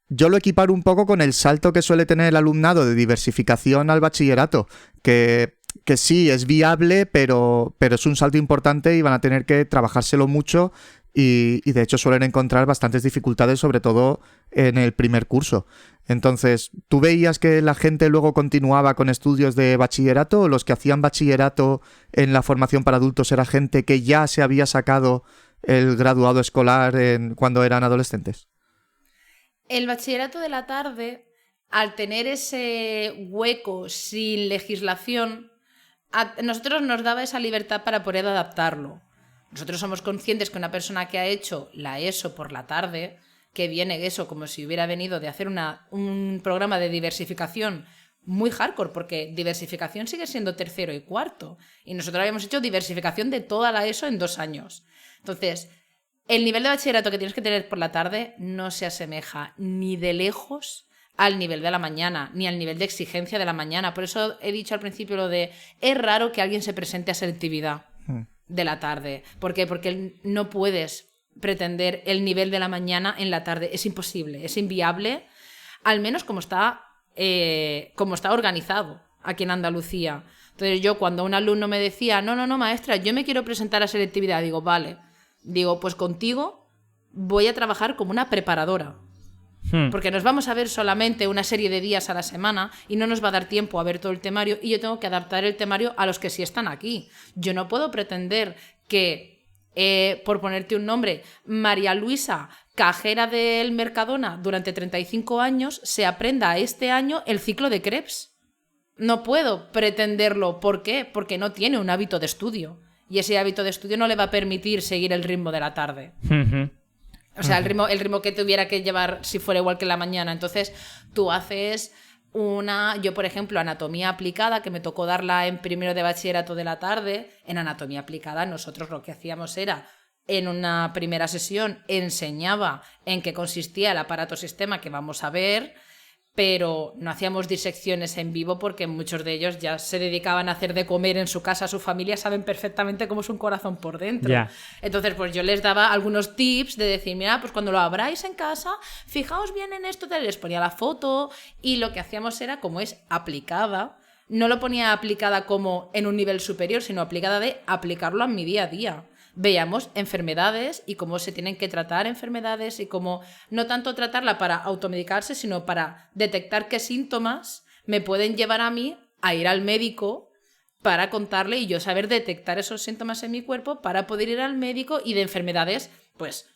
yo lo equiparo un poco con el salto que suele tener el alumnado de diversificación al bachillerato, que sí, es viable, pero es un salto importante y van a tener que trabajárselo mucho y de hecho suelen encontrar bastantes dificultades, sobre todo en el primer curso. Entonces, ¿tú veías que la gente luego continuaba con estudios de bachillerato o los que hacían bachillerato en la formación para adultos era gente que ya se había sacado el graduado escolar cuando eran adolescentes? El bachillerato de la tarde, al tener ese hueco sin legislación, a nosotros nos daba esa libertad para poder adaptarlo. Nosotros somos conscientes que una persona que ha hecho la ESO por la tarde, que viene eso como si hubiera venido de hacer un programa de diversificación muy hardcore, porque diversificación sigue siendo tercero y cuarto, y nosotros habíamos hecho diversificación de toda la ESO en 2 años. Entonces, el nivel de bachillerato que tienes que tener por la tarde no se asemeja ni de lejos al nivel de la mañana, ni al nivel de exigencia de la mañana. Por eso he dicho al principio lo de, es raro que alguien se presente a selectividad de la tarde. ¿Por qué? Porque no puedes pretender el nivel de la mañana en la tarde. Es imposible, es inviable, al menos como está organizado aquí en Andalucía. Entonces yo, cuando un alumno me decía, no, maestra, yo me quiero presentar a selectividad, digo, vale, pues contigo voy a trabajar como una preparadora. Porque nos vamos a ver solamente una serie de días a la semana y no nos va a dar tiempo a ver todo el temario, y yo tengo que adaptar el temario a los que sí están aquí. Yo no puedo pretender que, por ponerte un nombre, María Luisa, cajera del Mercadona durante 35 años, se aprenda este año el ciclo de crepes. No puedo pretenderlo. ¿Por qué? Porque no tiene un hábito de estudio. Y ese hábito de estudio no le va a permitir seguir el ritmo de la tarde. O sea, el ritmo que tuviera que llevar si fuera igual que la mañana. Entonces, tú haces yo, por ejemplo, anatomía aplicada, que me tocó darla en primero de bachillerato de la tarde. En anatomía aplicada nosotros lo que hacíamos era, en una primera sesión, enseñaba en qué consistía el aparato sistema que vamos a ver, pero no hacíamos disecciones en vivo porque muchos de ellos ya se dedicaban a hacer de comer en su casa, su familia, saben perfectamente cómo es un corazón por dentro. Yeah. Entonces, pues yo les daba algunos tips de decir, mira, pues cuando lo abráis en casa, fijaos bien en esto, les ponía la foto, y lo que hacíamos era, como es aplicada, no lo ponía aplicada como en un nivel superior, sino aplicada de aplicarlo a mi día a día. veíamos enfermedades y cómo se tienen que tratar enfermedades y cómo no tanto tratarla para automedicarse, sino para detectar qué síntomas me pueden llevar a mí a ir al médico para contarle y yo saber detectar esos síntomas en mi cuerpo para poder ir al médico. Y de enfermedades, pues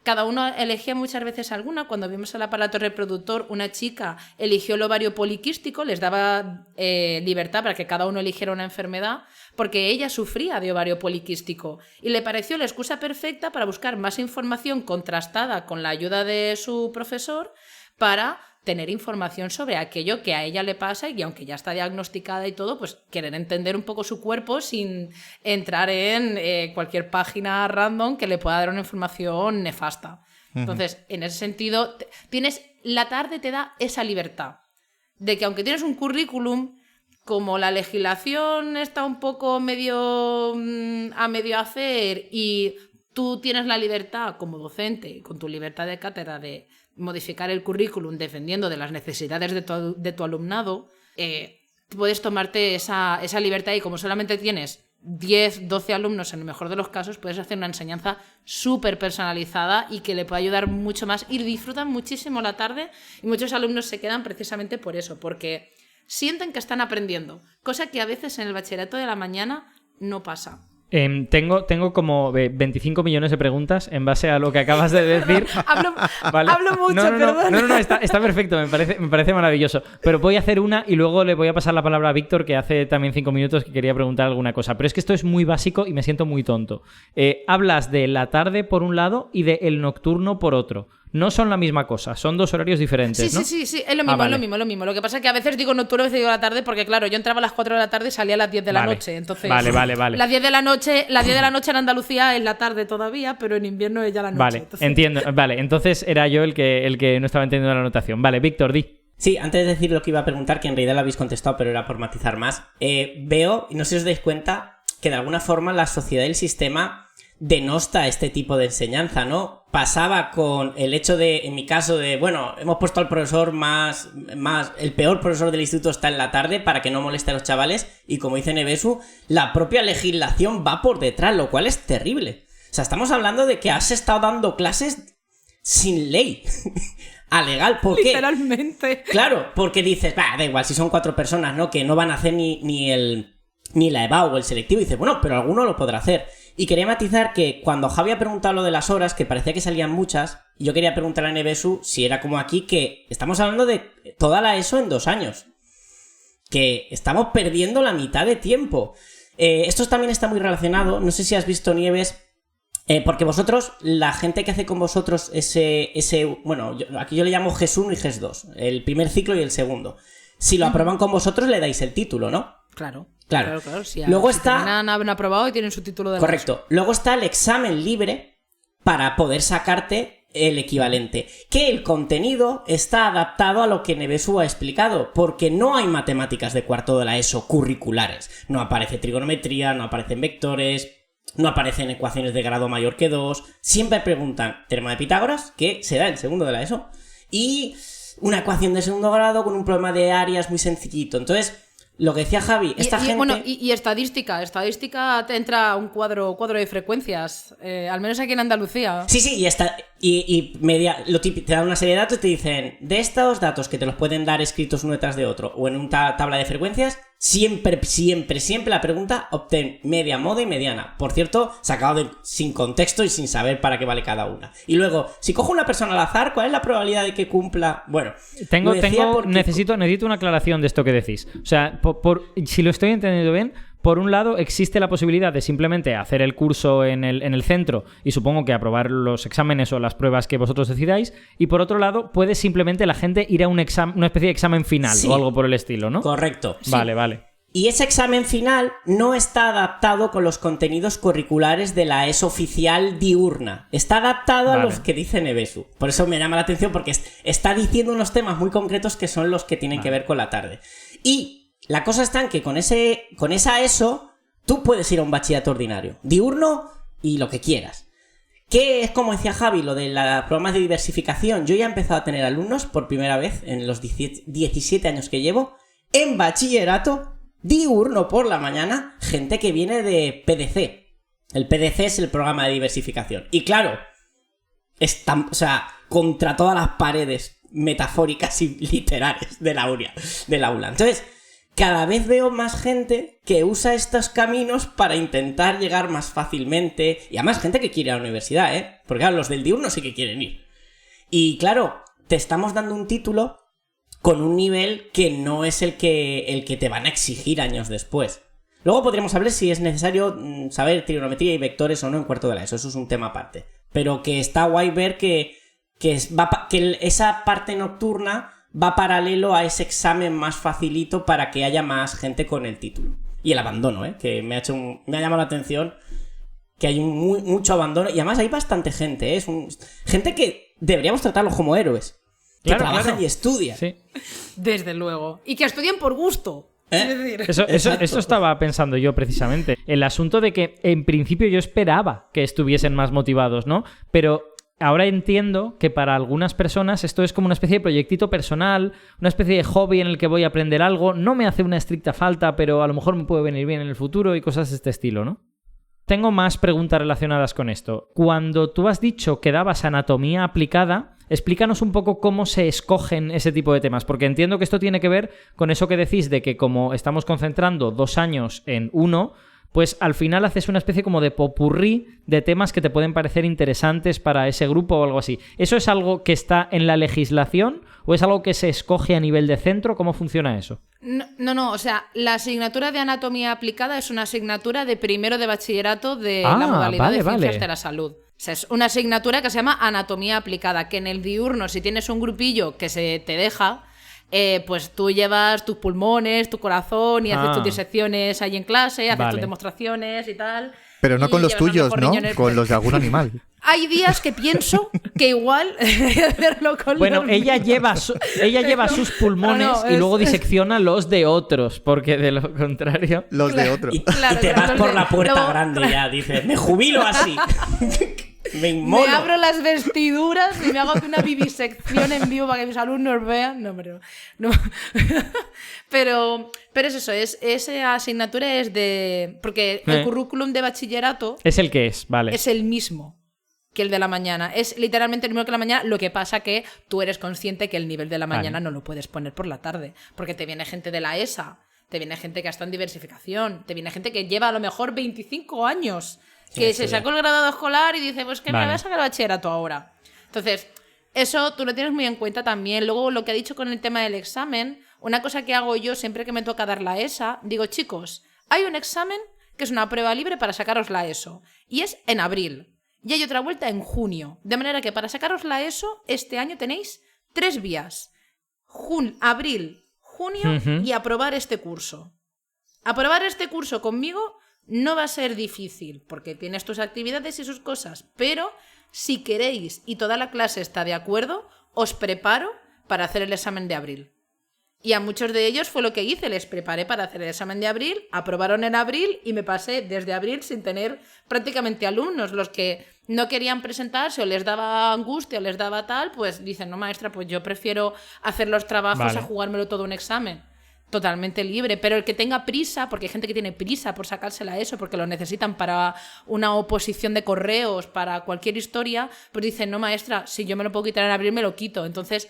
cada uno elegía muchas veces alguna. Cuando vimos el aparato reproductor, una chica eligió el ovario poliquístico, les daba libertad para que cada uno eligiera una enfermedad, porque ella sufría de ovario poliquístico y le pareció la excusa perfecta para buscar más información contrastada con la ayuda de su profesor para tener información sobre aquello que a ella le pasa y aunque ya está diagnosticada y todo, pues querer entender un poco su cuerpo sin entrar en cualquier página random que le pueda dar una información nefasta. Entonces, en ese sentido, la tarde te da esa libertad de que aunque tienes un currículum, como la legislación está un poco a medio hacer y tú tienes la libertad como docente, con tu libertad de cátedra de modificar el currículum dependiendo de las necesidades de tu alumnado, puedes tomarte esa libertad y como solamente tienes 10, 12 alumnos en el mejor de los casos, puedes hacer una enseñanza súper personalizada y que le puede ayudar mucho más y disfrutan muchísimo la tarde y muchos alumnos se quedan precisamente por eso, porque sienten que están aprendiendo, cosa que a veces en el bachillerato de la mañana no pasa. Tengo como 25 millones de preguntas en base a lo que acabas de decir. Hablo mucho, perdón. No, está perfecto, me parece maravilloso. Pero voy a hacer una y luego le voy a pasar la palabra a Víctor, que hace también 5 minutos que quería preguntar alguna cosa. Pero es que esto es muy básico y me siento muy tonto. Hablas de la tarde por un lado y de el nocturno por otro. No son la misma cosa, son dos horarios diferentes, ¿no? Sí, es lo mismo, vale. es lo mismo. Lo que pasa es que a veces digo nocturno, a veces digo la tarde, porque claro, yo entraba a las 4 de la tarde y salía a las 10 de la noche. Entonces, Vale. Las 10 de la noche en Andalucía es la tarde todavía, pero en invierno es ya la noche. Vale, entonces... entiendo. Vale, entonces era yo el que no estaba entendiendo la anotación. Vale, Víctor, di. Sí, antes de decir lo que iba a preguntar, que en realidad lo habéis contestado, pero era por matizar más. Veo, y no sé si os dais cuenta, que de alguna forma la sociedad y el sistema denosta este tipo de enseñanza, ¿no? Pasaba con el hecho de, en mi caso, de, bueno, hemos puesto al profesor el peor profesor del instituto está en la tarde para que no moleste a los chavales, y como dice Nevesu, la propia legislación va por detrás, lo cual es terrible. O sea, estamos hablando de que has estado dando clases sin ley. A legal, ¿por qué? Literalmente. Claro, porque dices, da igual, si son 4 personas, ¿no? Que no van a hacer ni la EVA o el selectivo, y dices, bueno, pero alguno lo podrá hacer. Y quería matizar que cuando Javi ha preguntado lo de las horas, que parecía que salían muchas, yo quería preguntarle a Nevesu si era como aquí, que estamos hablando de toda la ESO en 2 años. Que estamos perdiendo la mitad de tiempo. Esto también está muy relacionado, no sé si has visto, Nieves, porque vosotros, la gente que hace con vosotros bueno, aquí yo le llamo GES 1 y GES 2, el primer ciclo y el segundo. Si lo aprueban con vosotros, le dais el título, ¿no? Claro. Sí, luego está... han aprobado y tienen su título de... Correcto. Luego está el examen libre para poder sacarte el equivalente. Que el contenido está adaptado a lo que Nevesu ha explicado, porque no hay matemáticas de cuarto de la ESO curriculares. No aparece trigonometría, no aparecen vectores, no aparecen ecuaciones de grado mayor que 2. Siempre preguntan teorema de Pitágoras, que se da en segundo de la ESO, y una ecuación de segundo grado con un problema de áreas muy sencillito. Entonces... Lo que decía Javi, gente... Bueno, y estadística te entra un cuadro de frecuencias, al menos aquí en Andalucía. Sí, te dan una serie de datos y te dicen, de estos datos que te los pueden dar escritos uno detrás de otro o en una tabla de frecuencias, siempre la pregunta obtén media, moda y mediana. Por cierto, sacado sin contexto y sin saber para qué vale cada una. Y luego, si cojo una persona al azar, ¿cuál es la probabilidad de que cumpla? Bueno, necesito una aclaración de esto que decís. O sea, si lo estoy entendiendo bien, por un lado existe la posibilidad de simplemente hacer el curso en el centro y supongo que aprobar los exámenes o las pruebas que vosotros decidáis, y por otro lado puede simplemente la gente ir a una especie de examen final, sí, o algo por el estilo, ¿no? Correcto. Vale. Y ese examen final no está adaptado con los contenidos curriculares de la ESO oficial diurna. Está adaptado a los que dice Nevesu. Por eso me llama la atención, porque está diciendo unos temas muy concretos que son los que tienen que ver con la tarde. Y la cosa está en que con esa ESO tú puedes ir a un bachillerato ordinario, diurno y lo que quieras. Que es como decía Javi, lo de los programas de diversificación. Yo ya he empezado a tener alumnos por primera vez en los 17 años que llevo en bachillerato diurno por la mañana, gente que viene de PDC. El PDC es el programa de diversificación. Y claro, o sea, contra todas las paredes metafóricas y literales del aula. Entonces, cada vez veo más gente que usa estos caminos para intentar llegar más fácilmente. Y además gente que quiere ir a la universidad, ¿eh? Porque claro, los del diurno sí que quieren ir. Y claro, te estamos dando un título con un nivel que no es el que te van a exigir años después. Luego podríamos hablar si es necesario saber trigonometría y vectores o no en cuarto de la ESO. Eso es un tema aparte. Pero que está guay ver que esa parte nocturna va paralelo a ese examen más facilito para que haya más gente con el título. Y el abandono, que me ha llamado la atención que hay mucho abandono. Y además hay bastante gente, gente que deberíamos tratarlos como héroes. Que trabajan y estudian. Sí. Desde luego. Y que estudian por gusto. Eso estaba pensando yo precisamente. El asunto de que en principio yo esperaba que estuviesen más motivados, ¿no? Pero ahora entiendo que para algunas personas esto es como una especie de proyectito personal, una especie de hobby en el que voy a aprender algo. No me hace una estricta falta, pero a lo mejor me puede venir bien en el futuro y cosas de este estilo, ¿no? Tengo más preguntas relacionadas con esto. Cuando tú has dicho que dabas anatomía aplicada, explícanos un poco cómo se escogen ese tipo de temas, porque entiendo que esto tiene que ver con eso que decís de que como estamos concentrando 2 años en uno, pues al final haces una especie como de popurrí de temas que te pueden parecer interesantes para ese grupo o algo así. ¿Eso es algo que está en la legislación o es algo que se escoge a nivel de centro? ¿Cómo funciona eso? No, o sea, la asignatura de anatomía aplicada es una asignatura de primero de bachillerato de la modalidad de Ciencias de la Salud. O sea, es una asignatura que se llama anatomía aplicada, que en el diurno, si tienes un grupillo que se te deja, pues tú llevas tus pulmones, tu corazón y haces tus disecciones ahí en clase, haces tus demostraciones y tal. Pero no con los tuyos, ¿no? Con los de algún animal. Hay días que pienso que igual hacerlo con bueno, los ella lleva sus pulmones y luego disecciona los de otros, porque de lo contrario... Los de otros. Y te vas por la puerta grande ya, dices, me jubilo así. Me abro las vestiduras y me hago una vivisección en vivo para que mis alumnos vean. No. Pero es eso, esa asignatura es de... Porque el currículum de bachillerato... Es el que es, vale. Es el mismo que el de la mañana. Es literalmente el mismo que la mañana, lo que pasa que tú eres consciente que el nivel de la mañana no lo puedes poner por la tarde, porque te viene gente de la ESA, te viene gente que ha estado en diversificación, te viene gente que lleva a lo mejor 25 años, que se sacó el graduado escolar y dice, pues que me voy a sacar el bachillerato ahora. Entonces, eso tú lo tienes muy en cuenta también. Luego, lo que ha dicho con el tema del examen, una cosa que hago yo siempre que me toca dar la ESA, digo, chicos, hay un examen que es una prueba libre para sacaros la ESO, y es en abril. Y hay otra vuelta en junio. De manera que para sacaros la ESO, este año tenéis 3 vías. Abril, junio y aprobar este curso. Aprobar este curso conmigo no va a ser difícil, porque tienes tus actividades y sus cosas. Pero si queréis y toda la clase está de acuerdo, os preparo para hacer el examen de abril. Y a muchos de ellos fue lo que hice, les preparé para hacer el examen de abril, aprobaron en abril y me pasé desde abril sin tener prácticamente alumnos. Los que no querían presentarse o les daba angustia o les daba tal, pues dicen, no maestra, pues yo prefiero hacer los trabajos a jugármelo todo un examen. Totalmente libre, pero el que tenga prisa, porque hay gente que tiene prisa por sacársela eso, porque lo necesitan para una oposición de correos, para cualquier historia, pues dicen, no maestra, si yo me lo puedo quitar en abril, me lo quito. Entonces...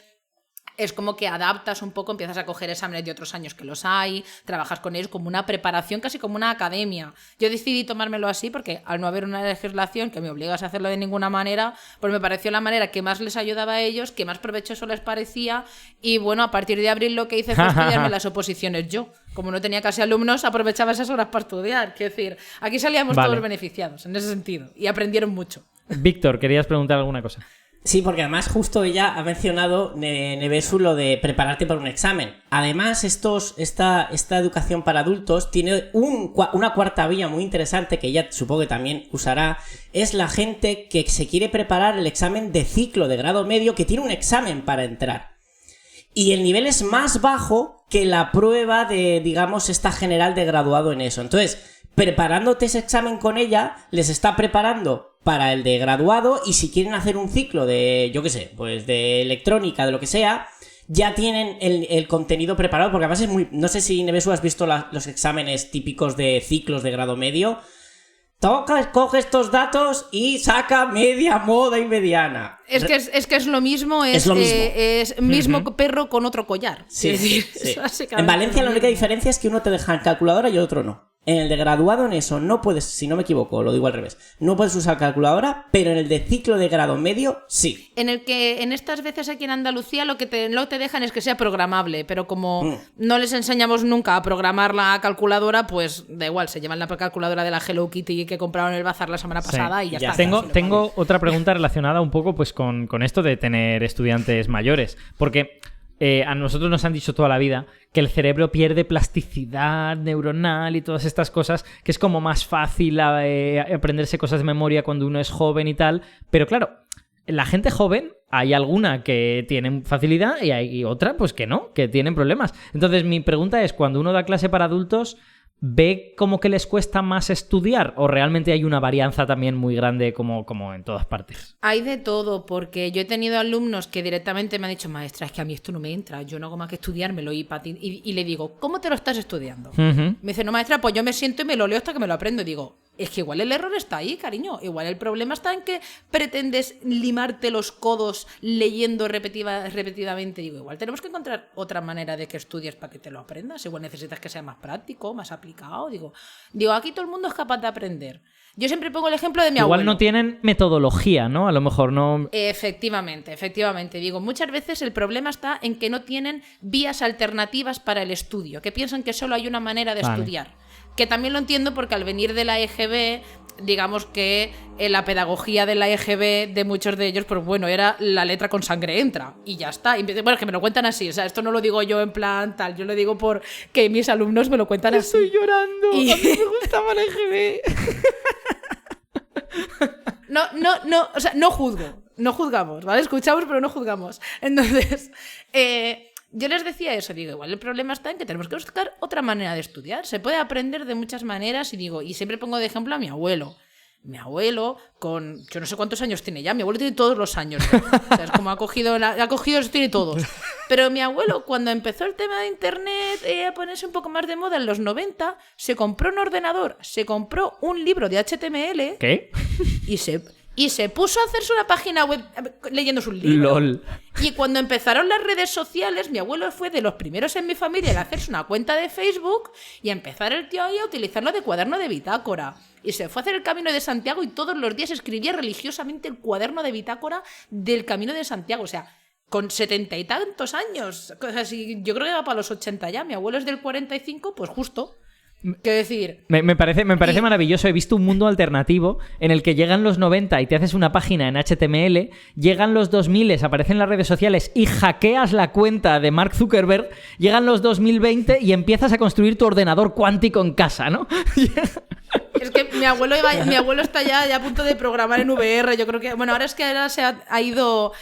es como que adaptas un poco, empiezas a coger exámenes de otros años que los hay, trabajas con ellos como una preparación, casi como una academia. Yo decidí tomármelo así porque al no haber una legislación que me obligas a hacerlo de ninguna manera, pues me pareció la manera que más les ayudaba a ellos, que más provechoso les parecía, y bueno, a partir de abril lo que hice fue estudiarme las oposiciones yo. Como no tenía casi alumnos, aprovechaba esas horas para estudiar. Quiero decir, aquí salíamos todos beneficiados en ese sentido y aprendieron mucho. Víctor, ¿querías preguntar alguna cosa? Sí, porque además justo ella ha mencionado, Nevesu, lo de prepararte para un examen. Además, esta educación para adultos tiene una cuarta vía muy interesante que ella supongo que también usará. Es la gente que se quiere preparar el examen de ciclo de grado medio, que tiene un examen para entrar. Y el nivel es más bajo que la prueba de, digamos, esta general de graduado en eso. Entonces, preparándote ese examen con ella, les está preparando para el de graduado, y si quieren hacer un ciclo de, yo qué sé, pues de electrónica, de lo que sea, ya tienen el contenido preparado, porque además es muy... No sé si, Nevesu, has visto los exámenes típicos de ciclos de grado medio. coge estos datos y saca media, moda y mediana. Es que es lo mismo, es lo mismo. Es mismo perro con otro collar. Sí, Es decir, sí. es básicamente En Valencia lo la única mismo. diferencia es que uno te deja en calculadora y otro no. En el de graduado en eso no puedes, si no me equivoco, lo digo al revés, no puedes usar calculadora, pero en el de ciclo de grado medio sí. En el que en estas veces aquí en Andalucía lo que te dejan es que sea programable, pero como no les enseñamos nunca a programar la calculadora, pues da igual, se llevan la calculadora de la Hello Kitty que compraron en el bazar la semana pasada y ya ya está. está. Tengo otra pregunta relacionada un poco pues con esto de tener estudiantes mayores, porque a nosotros nos han dicho toda la vida que el cerebro pierde plasticidad neuronal y todas estas cosas, que es como más fácil aprenderse cosas de memoria cuando uno es joven y tal, pero claro, la gente joven hay alguna que tiene facilidad y hay otra pues que no, que tienen problemas. Entonces mi pregunta es, cuando uno da clase para adultos, ¿ve como que les cuesta más estudiar o realmente hay una varianza también muy grande como en todas partes? Hay de todo, porque yo he tenido alumnos que directamente me han dicho, maestra, es que a mí esto no me entra, yo no hago más que estudiármelo y le digo, ¿cómo te lo estás estudiando? Uh-huh. Me dice, no, maestra, pues yo me siento y me lo leo hasta que me lo aprendo. Y digo, es que igual el error está ahí, cariño. Igual el problema está en que pretendes limarte los codos leyendo repetidamente. Digo, igual tenemos que encontrar otra manera de que estudies para que te lo aprendas. Igual necesitas que sea más práctico, más aplicado. Digo, aquí todo el mundo es capaz de aprender. Yo siempre pongo el ejemplo de mi abuelo. Igual no tienen metodología, ¿no? A lo mejor no... Efectivamente. Digo, muchas veces el problema está en que no tienen vías alternativas para el estudio, que piensan que solo hay una manera de estudiar. Que también lo entiendo porque al venir de la EGB, digamos que la pedagogía de la EGB de muchos de ellos, pues bueno, era la letra con sangre entra y ya está. Y, bueno, es que me lo cuentan así, o sea, esto no lo digo yo en plan tal, yo lo digo porque mis alumnos me lo cuentan así. Estoy llorando, a mí me gustaba la EGB. No, o sea, no juzgamos, ¿vale? Escuchamos, pero no juzgamos. Entonces, yo les decía eso, digo, igual el problema está en que tenemos que buscar otra manera de estudiar. Se puede aprender de muchas maneras y siempre pongo de ejemplo a mi abuelo. Mi abuelo, yo no sé cuántos años tiene ya, mi abuelo tiene todos los años. O sea, es como ha cogido, tiene todos. Pero mi abuelo, cuando empezó el tema de internet a ponerse un poco más de moda en los 90, se compró un ordenador, se compró un libro de HTML. ¿Qué? Y se puso a hahacerse una página web leyendo sus libros. LOL. Y cuando empezaron las redes sociales, mi abuelo fue de los primeros en mi familia en hacerse una cuenta de Facebook y a empezar el tío ahí a utilizarlo de cuaderno de bitácora. Y se fue a hacer el Camino de Santiago y todos los días escribía religiosamente el cuaderno de bitácora del Camino de Santiago. O sea, con 70 y tantos años. O sea, yo creo que va para los 80 ya. Mi abuelo es del 45, pues justo. Quiero decir... Me parece maravilloso. He visto un mundo alternativo en el que llegan los 90 y te haces una página en HTML, llegan los 2000, aparecen las redes sociales y hackeas la cuenta de Mark Zuckerberg, llegan los 2020 y empiezas a construir tu ordenador cuántico en casa, ¿no? Es que mi abuelo está ya a punto de programar en VR. Yo creo que... Bueno, ahora se ha ido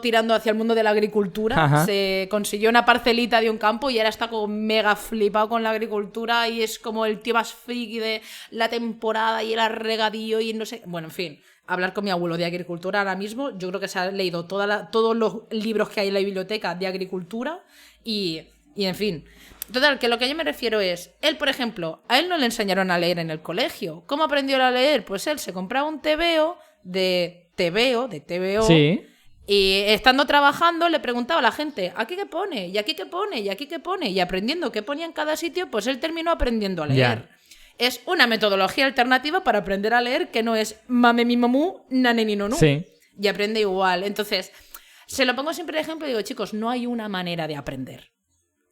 tirando hacia el mundo de la agricultura. Ajá. Se consiguió una parcelita de un campo y ahora está como mega flipado con la agricultura y es como el tío más friki de la temporada y el regadío y no sé... Bueno, en fin, hablar con mi abuelo de agricultura ahora mismo, yo creo que se ha leído todos los libros que hay en la biblioteca de agricultura y en fin... Total, que lo que yo me refiero es, él, por ejemplo, a él no le enseñaron a leer en el colegio. ¿Cómo aprendió a leer? Pues él se compraba un TVO de TVO. Sí. Y estando trabajando le preguntaba a la gente, ¿aquí qué pone? ¿Y aquí qué pone? ¿Y aquí qué pone? Y aprendiendo qué ponía en cada sitio, pues él terminó aprendiendo a leer. Ya. Es una metodología alternativa para aprender a leer que no es mame mi mamú, nane ni nonu. Sí. Y aprende igual. Entonces, se lo pongo siempre de ejemplo y digo, chicos, no hay una manera de aprender.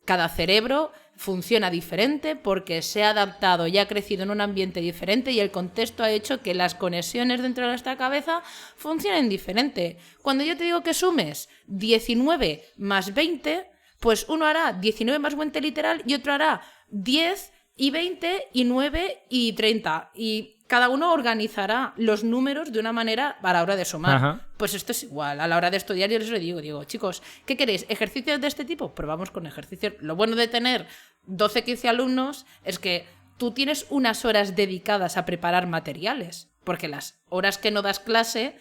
Cada cerebro funciona diferente porque se ha adaptado y ha crecido en un ambiente diferente y el contexto ha hecho que las conexiones dentro de nuestra cabeza funcionen diferente. Cuando yo te digo que sumes 19 más 20, pues uno hará 19 más 20 literal y otro hará 10 y 20 y 9 y 30. Y cada uno organizará los números de una manera a la hora de sumar. Ajá. Pues esto es igual. A la hora de estudiar yo les lo digo, chicos, ¿qué queréis? ¿Ejercicios de este tipo? Probamos con ejercicios. Lo bueno de tener 12, 15 alumnos es que tú tienes unas horas dedicadas a preparar materiales, porque las horas que no das clase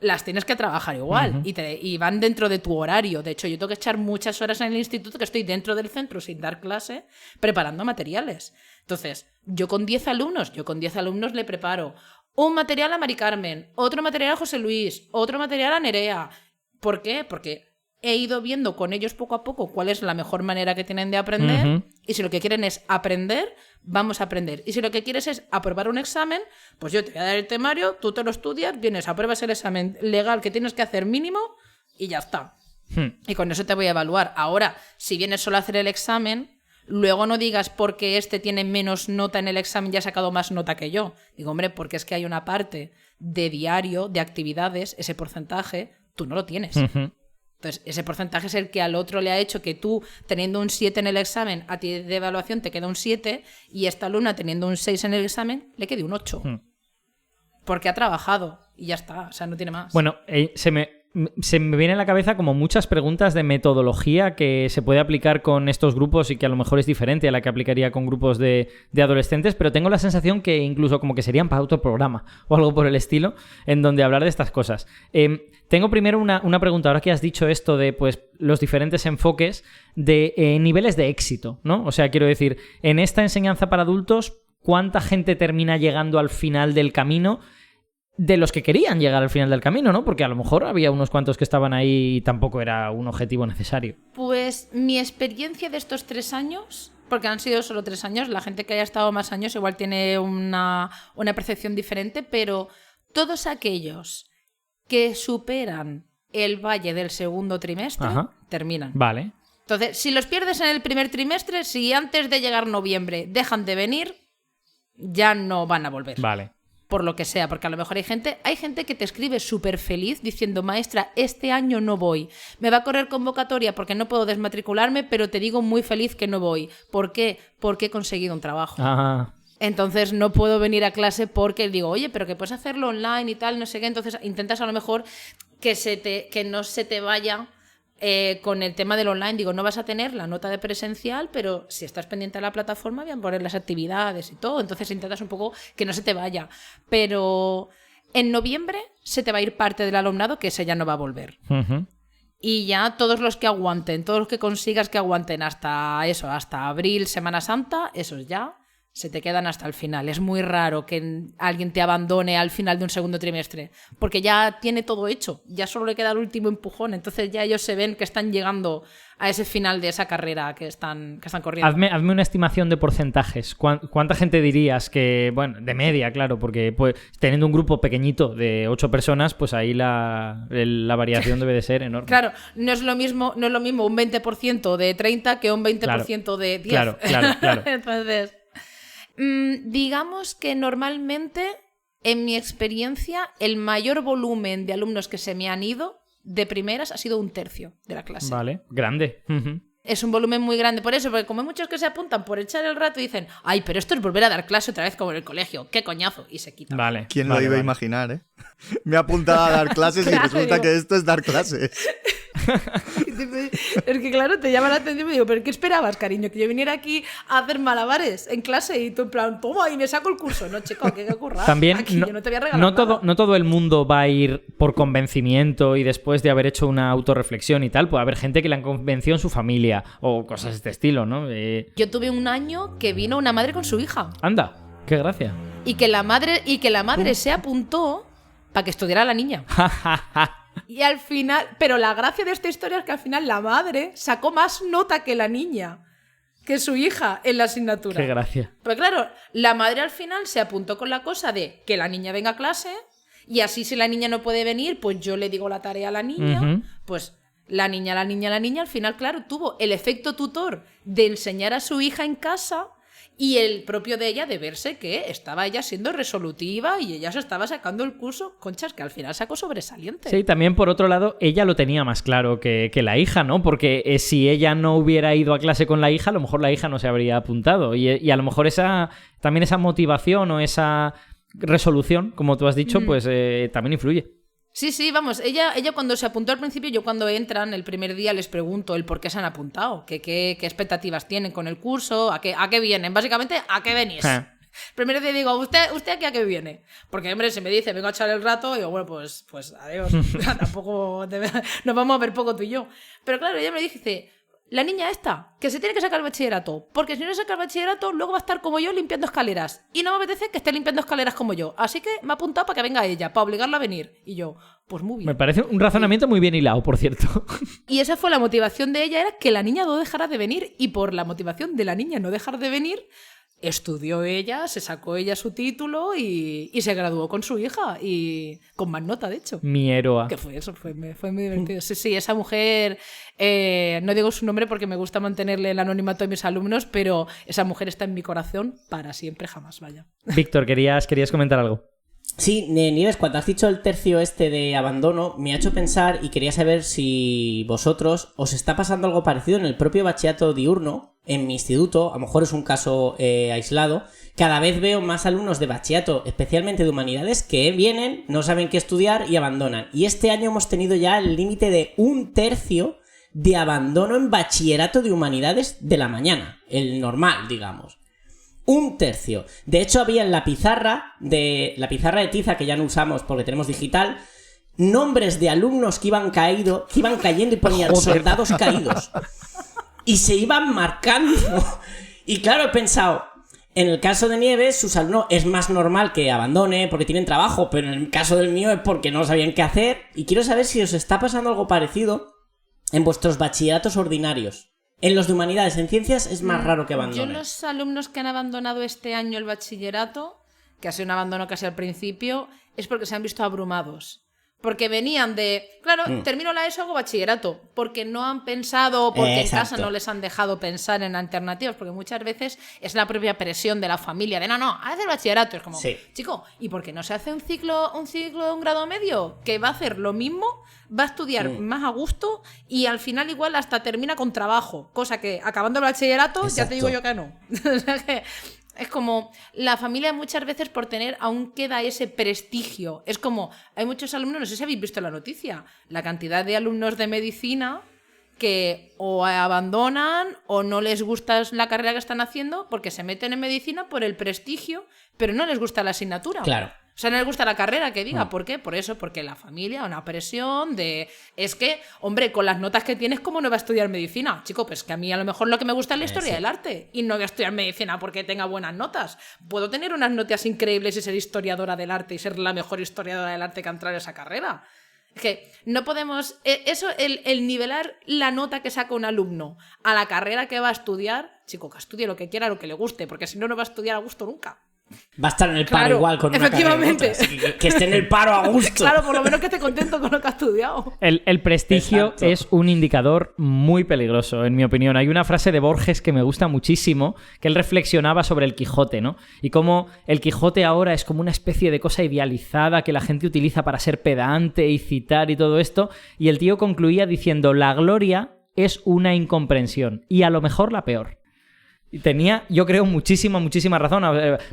las tienes que trabajar igual y van dentro de tu horario. De hecho, yo tengo que echar muchas horas en el instituto que estoy dentro del centro sin dar clase preparando materiales. Entonces, yo con 10 alumnos le preparo un material a Mari Carmen, otro material a José Luis, otro material a Nerea. ¿Por qué? Porque he ido viendo con ellos poco a poco cuál es la mejor manera que tienen de aprender y si lo que quieren es aprender, vamos a aprender. Y si lo que quieres es aprobar un examen, pues yo te voy a dar el temario, tú te lo estudias, vienes, apruebas el examen legal que tienes que hacer mínimo y ya está. Y con eso te voy a evaluar. Ahora, si vienes solo a hacer el examen, luego no digas porque este tiene menos nota en el examen y ha sacado más nota que yo. Digo, hombre, porque es que hay una parte de diario, de actividades, ese porcentaje, tú no lo tienes. Entonces, ese porcentaje es el que al otro le ha hecho que tú, teniendo un 7 en el examen, a ti de evaluación te queda un 7 y esta alumna, teniendo un 6 en el examen, le quede un 8. Porque ha trabajado y ya está, o sea, no tiene más. Bueno, se me viene a la cabeza como muchas preguntas de metodología que se puede aplicar con estos grupos y que a lo mejor es diferente a la que aplicaría con grupos de adolescentes, pero tengo la sensación que incluso como que serían para otro programa o algo por el estilo en donde hablar de estas cosas. Tengo primero una pregunta, ahora que has dicho esto de pues los diferentes enfoques de niveles de éxito, ¿no? O sea, quiero decir, en esta enseñanza para adultos, ¿cuánta gente termina llegando al final del camino de los que querían llegar al final del camino, ¿no? Porque a lo mejor había unos cuantos que estaban ahí y tampoco era un objetivo necesario. Pues mi experiencia de estos 3 años, porque han sido solo 3 años, la gente que haya estado más años igual tiene una percepción diferente, pero todos aquellos que superan el valle del segundo trimestre terminan. Vale. Entonces, si los pierdes en el primer trimestre, si antes de llegar noviembre dejan de venir, ya no van a volver. Vale. Por lo que sea, porque a lo mejor hay gente que te escribe súper feliz diciendo, maestra, este año no voy, me va a correr convocatoria porque no puedo desmatricularme, pero te digo muy feliz que no voy. ¿Por qué? Porque he conseguido un trabajo. Entonces no puedo venir a clase porque digo, oye, pero que puedes hacerlo online y tal, no sé qué. Entonces intentas a lo mejor que no se te vaya con el tema del online. Digo, no vas a tener la nota de presencial, pero si estás pendiente de la plataforma, voy a poner las actividades y todo. Entonces intentas un poco que no se te vaya. Pero en noviembre se te va a ir parte del alumnado que ese ya no va a volver. Y ya todos los que aguanten, todos los que consigas que aguanten hasta abril, Semana Santa, esos ya se te quedan hasta el final. Es muy raro que alguien te abandone al final de un segundo trimestre, porque ya tiene todo hecho, ya solo le queda el último empujón, entonces ya ellos se ven que están llegando a ese final de esa carrera que están corriendo. Hazme una estimación de porcentajes. ¿Cuánta gente dirías que, bueno, de media, claro, porque pues, teniendo un grupo pequeñito de 8 personas, pues ahí la variación debe de ser enorme. Claro, no es lo mismo un 20% de 30 que un 20% de 10. Claro. Entonces, digamos que normalmente, en mi experiencia, el mayor volumen de alumnos que se me han ido de primeras ha sido 1/3 de la clase. Vale, grande. Es un volumen muy grande por eso, porque como hay muchos que se apuntan por echar el rato y dicen, ay, pero esto es volver a dar clase otra vez como en el colegio, qué coñazo, y se quitan. Vale. ¿Quién lo iba a imaginar, eh? Me he apuntado a dar clases y resulta que esto es dar clases. Es que claro, te llama la atención y digo, ¿pero qué esperabas, cariño? ¿Que yo viniera aquí a hacer malabares en clase y tú en plan, toma, y me saco el curso? No, chico, que ocurra. También aquí, yo no te voy a regalar nada. No todo el mundo va a ir por convencimiento y después de haber hecho una autorreflexión y tal. Puede haber gente que la convenció en su familia o cosas de este estilo, ¿no? Yo tuve un año que vino una madre con su hija. Anda, qué gracia. Y que la madre se apuntó para que estudiara la niña. Y al final, pero la gracia de esta historia es que al final la madre sacó más nota que la niña, que su hija en la asignatura. Qué gracia. Pues claro, la madre al final se apuntó con la cosa de que la niña venga a clase y así si la niña no puede venir, pues yo le digo la tarea a la niña, pues la niña al final, claro, tuvo el efecto tutor de enseñar a su hija en casa y el propio de ella de verse que estaba ella siendo resolutiva y ella se estaba sacando el curso, conchas, que al final sacó sobresaliente. Sí, también por otro lado, ella lo tenía más claro que la hija, ¿no? Porque si ella no hubiera ido a clase con la hija, a lo mejor la hija no se habría apuntado. Y a lo mejor también esa motivación o esa resolución, como tú has dicho, pues también influye. Sí, vamos, ella cuando se apuntó al principio, yo cuando entran el primer día les pregunto el por qué se han apuntado, qué expectativas tienen con el curso, a qué vienen, básicamente, ¿a qué venís? Primero te digo, ¿usted aquí a qué viene? Porque, hombre, si me dice, vengo a echar el rato, digo, bueno, pues adiós. Tampoco nos vamos a ver poco tú y yo. Pero claro, ella me dice, la niña esta, que se tiene que sacar el bachillerato, porque si no saca el bachillerato, luego va a estar como yo limpiando escaleras. Y no me apetece que esté limpiando escaleras como yo. Así que me ha apuntado para que venga ella, para obligarla a venir. Y yo, pues muy bien. Me parece un razonamiento muy bien hilado, por cierto. Y esa fue la motivación de ella, era que la niña no dejara de venir. Y por la motivación de la niña no dejar de venir, estudió ella, se sacó ella su título y se graduó con su hija. Y con más nota, de hecho. Mi héroe. Que fue eso, fue muy divertido. Sí, esa mujer, no digo su nombre porque me gusta mantenerle el anonimato de mis alumnos, pero esa mujer está en mi corazón para siempre, jamás, vaya. Víctor, querías comentar algo. Sí, Nieves, cuando has dicho el tercio este de abandono, me ha hecho pensar y quería saber si vosotros os está pasando algo parecido en el propio bachillerato diurno, en mi instituto, a lo mejor es un caso aislado. Cada vez veo más alumnos de bachillerato, especialmente de humanidades, que vienen, no saben qué estudiar y abandonan. Y este año hemos tenido ya el límite de 1/3 de abandono en bachillerato de humanidades de la mañana, el normal, digamos. 1/3. De hecho, había en la pizarra de tiza, que ya no usamos porque tenemos digital, nombres de alumnos que iban cayendo y ponían soldados caídos. Y se iban marcando. Y claro, he pensado, en el caso de Nieves, sus alumnos es más normal que abandone porque tienen trabajo, pero en el caso del mío es porque no sabían qué hacer. Y quiero saber si os está pasando algo parecido en vuestros bachilleratos ordinarios. En los de humanidades, en ciencias es más raro que abandonen. Yo los alumnos que han abandonado este año el bachillerato, que ha sido un abandono casi al principio, es porque se han visto abrumados. Porque venían de, claro, termino la ESO, hago bachillerato, porque no han pensado, porque en casa no les han dejado pensar en alternativas, porque muchas veces es la propia presión de la familia, de no, haz el bachillerato, es como, chico, ¿y por qué no se hace un ciclo de un grado medio? Que va a hacer lo mismo, va a estudiar más a gusto y al final igual hasta termina con trabajo, cosa que acabando el bachillerato ya te digo yo que no. O sea que es como, la familia muchas veces por tener aún queda ese prestigio. Es como, hay muchos alumnos, no sé si habéis visto la noticia, la cantidad de alumnos de medicina que o abandonan o no les gusta la carrera que están haciendo porque se meten en medicina por el prestigio, pero no les gusta la asignatura. Claro. O sea, no les gusta la carrera, que diga. ¿Por qué? Por eso, porque la familia, una presión de... Es que, hombre, con las notas que tienes, ¿cómo no va a estudiar medicina? Chico, pues que a mí a lo mejor lo que me gusta es la historia del arte. Y no voy a estudiar medicina porque tenga buenas notas. Puedo tener unas notas increíbles y ser historiadora del arte y ser la mejor historiadora del arte que ha entrado en esa carrera. Es que no podemos... Eso, el nivelar la nota que saca un alumno a la carrera que va a estudiar, chico, que estudie lo que quiera, lo que le guste, porque si no, no va a estudiar a gusto nunca. Va a estar en el paro igual con una efectivamente. Carrera que esté en el paro a gusto. Claro, por lo menos que esté contento con lo que ha estudiado. El prestigio Exacto. es un indicador muy peligroso, en mi opinión. Hay una frase de Borges que me gusta muchísimo, que él reflexionaba sobre el Quijote, ¿no? Y cómo el Quijote ahora es como una especie de cosa idealizada que la gente utiliza para ser pedante y citar y todo esto. Y el tío concluía diciendo, la gloria es una incomprensión y a lo mejor la peor. Y tenía, yo creo, muchísima razón.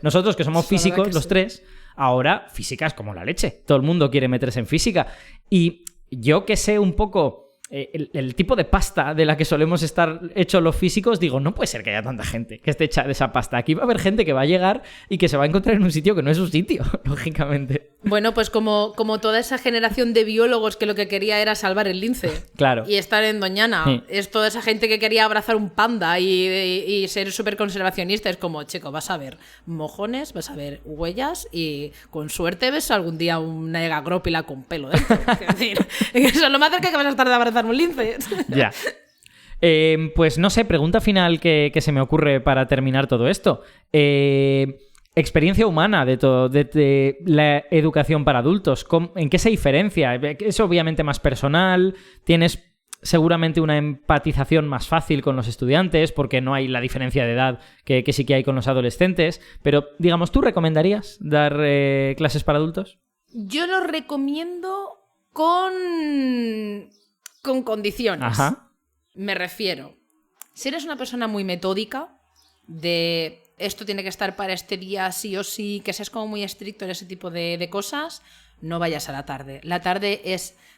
Nosotros, que somos físicos, los tres, ahora física es como la leche. Todo el mundo quiere meterse en física. Y yo que sé un poco el tipo de pasta de la que solemos estar hechos los físicos, digo, no puede ser que haya tanta gente que esté hecha de esa pasta. Aquí va a haber gente que va a llegar y que se va a encontrar en un sitio que no es su sitio, lógicamente. Bueno, pues como toda esa generación de biólogos que lo que quería era salvar el lince. Claro. Y estar en Doñana. Sí. Es toda esa gente que quería abrazar un panda y ser súper conservacionista. Es como, chico, vas a ver mojones, vas a ver huellas y con suerte ves algún día una egagrópila con pelo dentro. Es decir, eso es lo más cerca que vas a estar de abrazar un lince. Ya. Pues no sé, pregunta final que se me ocurre para terminar todo esto. Experiencia humana de la educación para adultos. ¿En qué se diferencia? Es obviamente más personal, tienes seguramente una empatización más fácil con los estudiantes porque no hay la diferencia de edad que sí que hay con los adolescentes, pero digamos, ¿tú recomendarías dar clases para adultos? Yo lo recomiendo con condiciones. Ajá. Me refiero, si eres una persona muy metódica, de esto tiene que estar para este día sí o sí, que seas como muy estricto en ese tipo de cosas, no vayas a la tarde. La tarde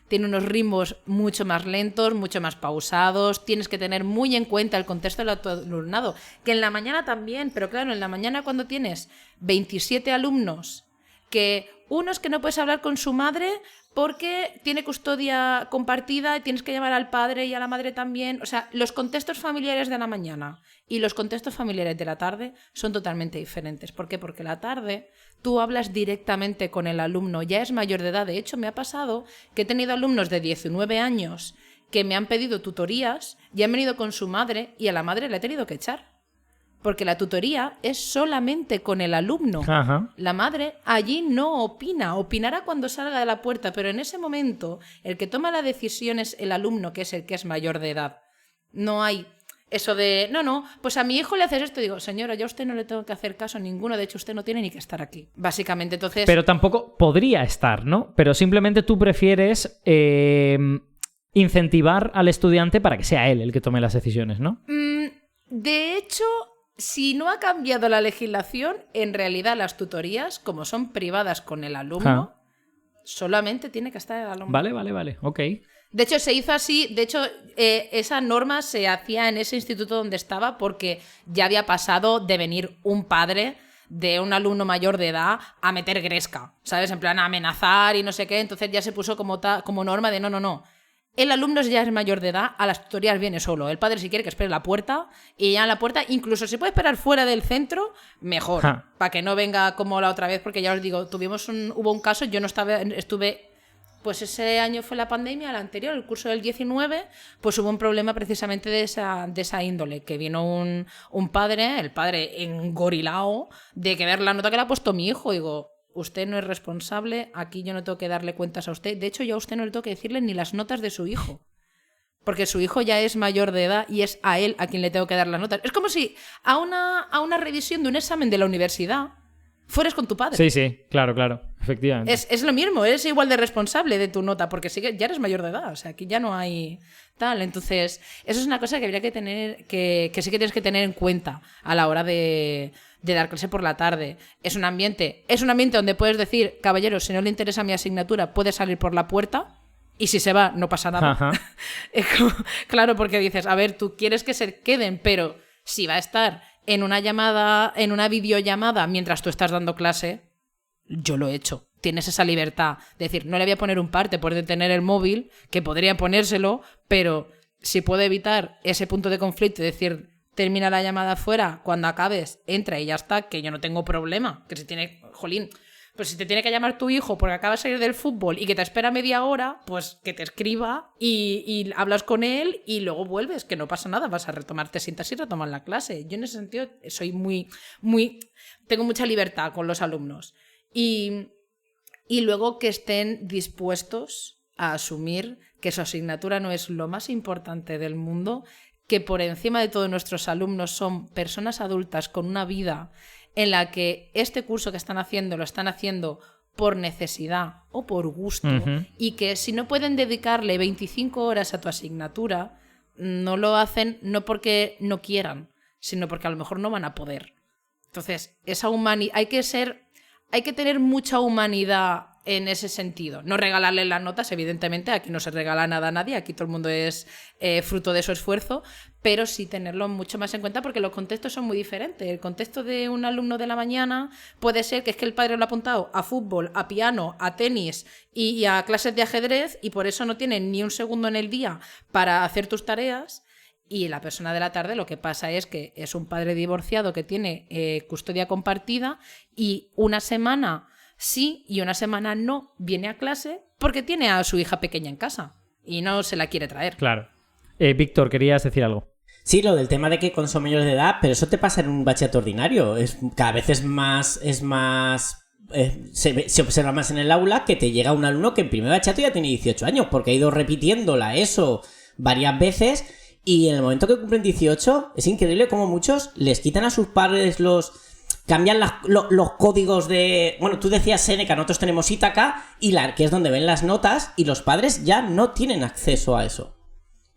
tiene unos ritmos mucho más lentos, mucho más pausados, tienes que tener muy en cuenta el contexto del alumnado, que en la mañana también, pero claro, en la mañana cuando tienes 27 alumnos, que uno es que no puedes hablar con su madre porque tiene custodia compartida y tienes que llamar al padre y a la madre también. O sea, los contextos familiares de la mañana y los contextos familiares de la tarde son totalmente diferentes. ¿Por qué? Porque la tarde tú hablas directamente con el alumno, ya es mayor de edad. De hecho, me ha pasado que he tenido alumnos de 19 años que me han pedido tutorías y han venido con su madre y a la madre le he tenido que echar. Porque la tutoría es solamente con el alumno. Ajá. La madre allí no opina, opinará cuando salga de la puerta, pero en ese momento el que toma la decisión es el alumno, que es el que es mayor de edad. No hay eso de, no, pues a mi hijo le haces esto. Digo, señora, yo a usted no le tengo que hacer caso a ninguno, de hecho usted no tiene ni que estar aquí. Básicamente, entonces... Pero tampoco podría estar, ¿no? Pero simplemente tú prefieres incentivar al estudiante para que sea él el que tome las decisiones, ¿no? De hecho... Si no ha cambiado la legislación, en realidad las tutorías, como son privadas con el alumno, solamente tiene que estar el alumno. Vale, ok. De hecho, se hizo así, de hecho, esa norma se hacía en ese instituto donde estaba porque ya había pasado de venir un padre de un alumno mayor de edad a meter gresca, ¿sabes? En plan, a amenazar y no sé qué, entonces ya se puso como norma de no. El alumno ya es mayor de edad, a las tutorías viene solo. El padre si quiere que espere en la puerta y ya en la puerta, incluso si puede esperar fuera del centro, mejor. Para que no venga como la otra vez, porque ya os digo, hubo un caso, yo no estuve, pues ese año fue la pandemia, el anterior, el curso del 19, pues hubo un problema precisamente de esa índole, que vino un padre, el padre engorilao, de que ver la nota que le ha puesto mi hijo, digo... Usted no es responsable, aquí yo no tengo que darle cuentas a usted. De hecho, yo a usted no le tengo que decirle ni las notas de su hijo. Porque su hijo ya es mayor de edad y es a él a quien le tengo que dar las notas. Es como si a una revisión de un examen de la universidad fueres con tu padre. Sí, claro, efectivamente. Es lo mismo, eres igual de responsable de tu nota, porque sí que ya eres mayor de edad, o sea, aquí ya no hay tal. Entonces, eso es una cosa que habría que tener, que sí que tienes que tener en cuenta a la hora de dar clase por la tarde. Es un ambiente donde puedes decir, caballero, si no le interesa mi asignatura, puede salir por la puerta. Y si se va, no pasa nada. Claro, porque dices, a ver, tú quieres que se queden, pero si va a estar en una videollamada mientras tú estás dando clase, yo lo he hecho. Tienes esa libertad de decir, no le voy a poner un par, te puedes tener el móvil, que podría ponérselo, pero si puedo evitar ese punto de conflicto y decir, termina la llamada fuera, cuando acabes, entra y ya está, que yo no tengo problema. Que si tiene, pues si te tiene que llamar tu hijo porque acaba de salir del fútbol y que te espera media hora, pues que te escriba y hablas con él y luego vuelves, que no pasa nada, vas a retomar, te sientas y retomar la clase. Yo en ese sentido soy tengo mucha libertad con los alumnos. Y luego que estén dispuestos a asumir que su asignatura no es lo más importante del mundo, que por encima de todos nuestros alumnos son personas adultas con una vida en la que este curso que están haciendo lo están haciendo por necesidad o por gusto, y que si no pueden dedicarle 25 horas a tu asignatura, no lo hacen no porque no quieran, sino porque a lo mejor no van a poder. Entonces, hay que tener mucha humanidad en ese sentido. No regalarle las notas, evidentemente, aquí no se regala nada a nadie, aquí todo el mundo es fruto de su esfuerzo, pero sí tenerlo mucho más en cuenta porque los contextos son muy diferentes. El contexto de un alumno de la mañana puede ser que es que el padre lo ha apuntado a fútbol, a piano, a tenis y a clases de ajedrez y por eso no tiene ni un segundo en el día para hacer tus tareas. Y la persona de la tarde lo que pasa es que es un padre divorciado que tiene custodia compartida y una semana sí y una semana no viene a clase porque tiene a su hija pequeña en casa y no se la quiere traer. Claro. Víctor, ¿querías decir algo? Sí, lo del tema de que son menores de edad, pero eso te pasa en un bachillerato ordinario. Cada vez se observa más en el aula que te llega un alumno que en primer bachillerato ya tiene 18 años porque ha ido repitiendo la ESO varias veces y en el momento que cumplen 18 es increíble cómo muchos les quitan a sus padres cambian los códigos de... Bueno, tú decías Seneca, nosotros tenemos Ítaca, que es donde ven las notas, y los padres ya no tienen acceso a eso.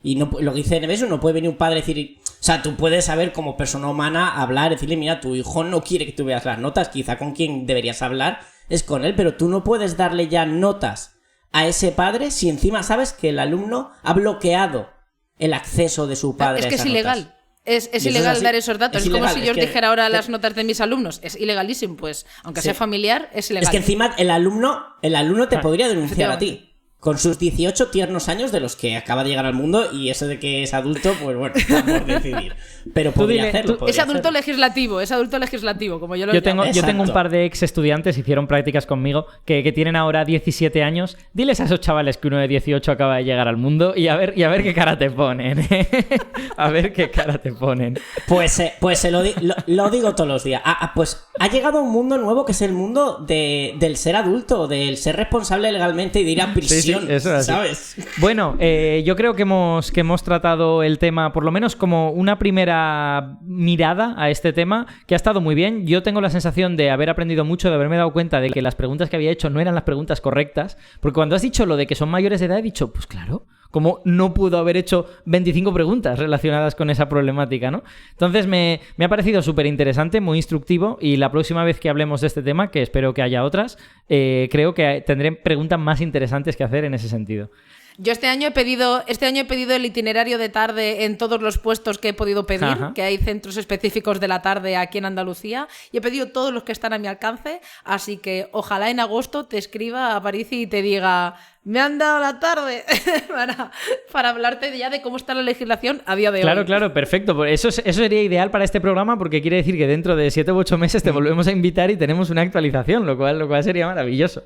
Y no, lo que dice Nevesu, no puede venir un padre y decir... O sea, tú puedes saber como persona humana hablar, decirle, mira, tu hijo no quiere que tú veas las notas, quizá con quien deberías hablar es con él, pero tú no puedes darle ya notas a ese padre si encima sabes que el alumno ha bloqueado el acceso de su padre. Es que a esas es ilegal. Notas. Es ilegal dar esos datos. Es como si yo os dijera ahora las que... notas de mis alumnos. Es ilegalísimo, pues. Aunque sea familiar, es ilegal. Es que encima el alumno te podría denunciar a ti. Con sus 18 tiernos años de los que acaba de llegar al mundo, y eso de que es adulto, pues bueno, está por decidir. Pero podría hacerlo. Es adulto legislativo, como yo lo llamo. Yo tengo un par de ex estudiantes, hicieron prácticas conmigo, que tienen ahora 17 años. Diles a esos chavales que uno de 18 acaba de llegar al mundo y a ver qué cara te ponen. A ver qué cara te ponen. Pues se lo digo todos los días. Pues ha llegado un mundo nuevo que es el mundo del ser adulto, del ser responsable legalmente y de ir a prisión. Sí, eso es así. ¿Sabes? Bueno, yo creo que hemos tratado el tema, por lo menos como una primera mirada a este tema, que ha estado muy bien. Yo tengo la sensación de haber aprendido mucho, de haberme dado cuenta de que las preguntas que había hecho no eran las preguntas correctas, porque cuando has dicho lo de que son mayores de edad, he dicho, pues claro, ¿cómo no pudo haber hecho 25 preguntas relacionadas con esa problemática, ¿no? Entonces me ha parecido súper interesante, muy instructivo, y la próxima vez que hablemos de este tema, que espero que haya otras, creo que tendré preguntas más interesantes que hacer en ese sentido. Yo este año he pedido el itinerario de tarde en todos los puestos que he podido pedir, que hay centros específicos de la tarde aquí en Andalucía, y he pedido todos los que están a mi alcance, así que ojalá en agosto te escriba a París y te diga, me han dado la tarde para hablarte ya de cómo está la legislación a día de hoy. Claro, perfecto. Eso sería ideal para este programa, porque quiere decir que dentro de 7 u 8 meses te volvemos a invitar y tenemos una actualización, lo cual sería maravilloso.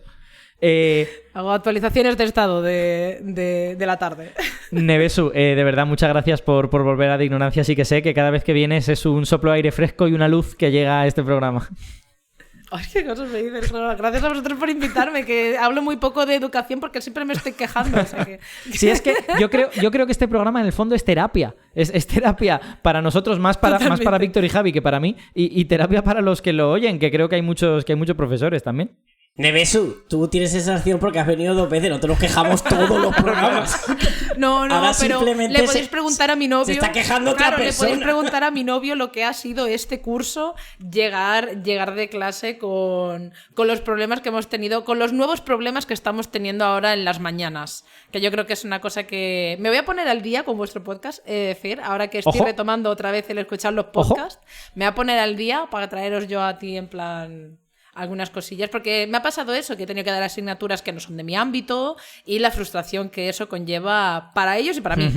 Hago actualizaciones de estado de la tarde. Nevesu, de verdad, muchas gracias por volver a De Ignorancia. Sí que sé que cada vez que vienes es un soplo de aire fresco y una luz que llega a este programa. Ay, qué cosas me dices. Gracias a vosotros por invitarme, que hablo muy poco de educación porque siempre me estoy quejando. O sea que... Sí, es que yo creo que este programa en el fondo es terapia. Es terapia para nosotros, más para Víctor y Javi que para mí, y terapia para los que lo oyen, que creo que hay muchos profesores también. Nevesu, tú tienes esa acción porque has venido 2 veces, nosotros nos quejamos todos los programas. No, ahora pero le podéis preguntar a mi novio. Se está quejando otra persona. Le podéis preguntar a mi novio lo que ha sido este curso, llegar de clase con los problemas que hemos tenido, con los nuevos problemas que estamos teniendo ahora en las mañanas. Que yo creo que es una cosa que... Me voy a poner al día con vuestro podcast, decir, ahora que estoy retomando otra vez el escuchar los podcasts, me voy a poner al día para traeros yo a ti en plan... algunas cosillas, porque me ha pasado eso, que he tenido que dar asignaturas que no son de mi ámbito y la frustración que eso conlleva para ellos y para mí.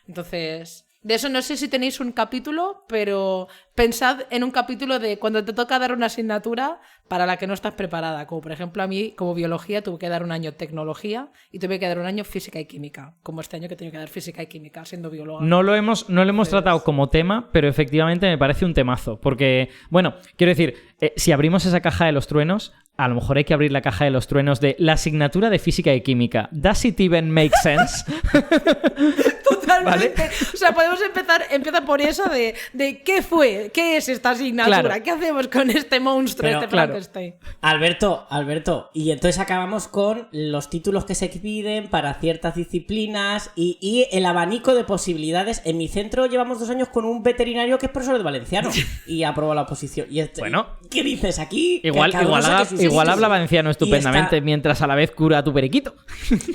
Entonces, de eso no sé si tenéis un capítulo, pero pensad en un capítulo de cuando te toca dar una asignatura para la que no estás preparada, como por ejemplo a mí, como biología, tuve que dar un año tecnología y tuve que dar un año física y química, como este año que he tenido que dar física y química, siendo bióloga. No lo hemos tratado como tema, pero efectivamente me parece un temazo, porque, bueno, quiero decir, si abrimos esa caja de los truenos, a lo mejor hay que abrir la caja de los truenos de la asignatura de física y química. ¿Does it even make sense? Totalmente. ¿Vale? O sea, podemos empieza por eso de ¿qué fue? ¿Qué es esta asignatura? Claro. ¿Qué hacemos con este monstruo, Frankenstein? Alberto, y entonces acabamos con los títulos que se piden para ciertas disciplinas y el abanico de posibilidades. En mi centro llevamos 2 años con un veterinario que es profesor de valenciano y aprobó la oposición. Y bueno, ¿qué dices aquí? Igual habla valenciano estupendamente mientras a la vez cura a tu periquito.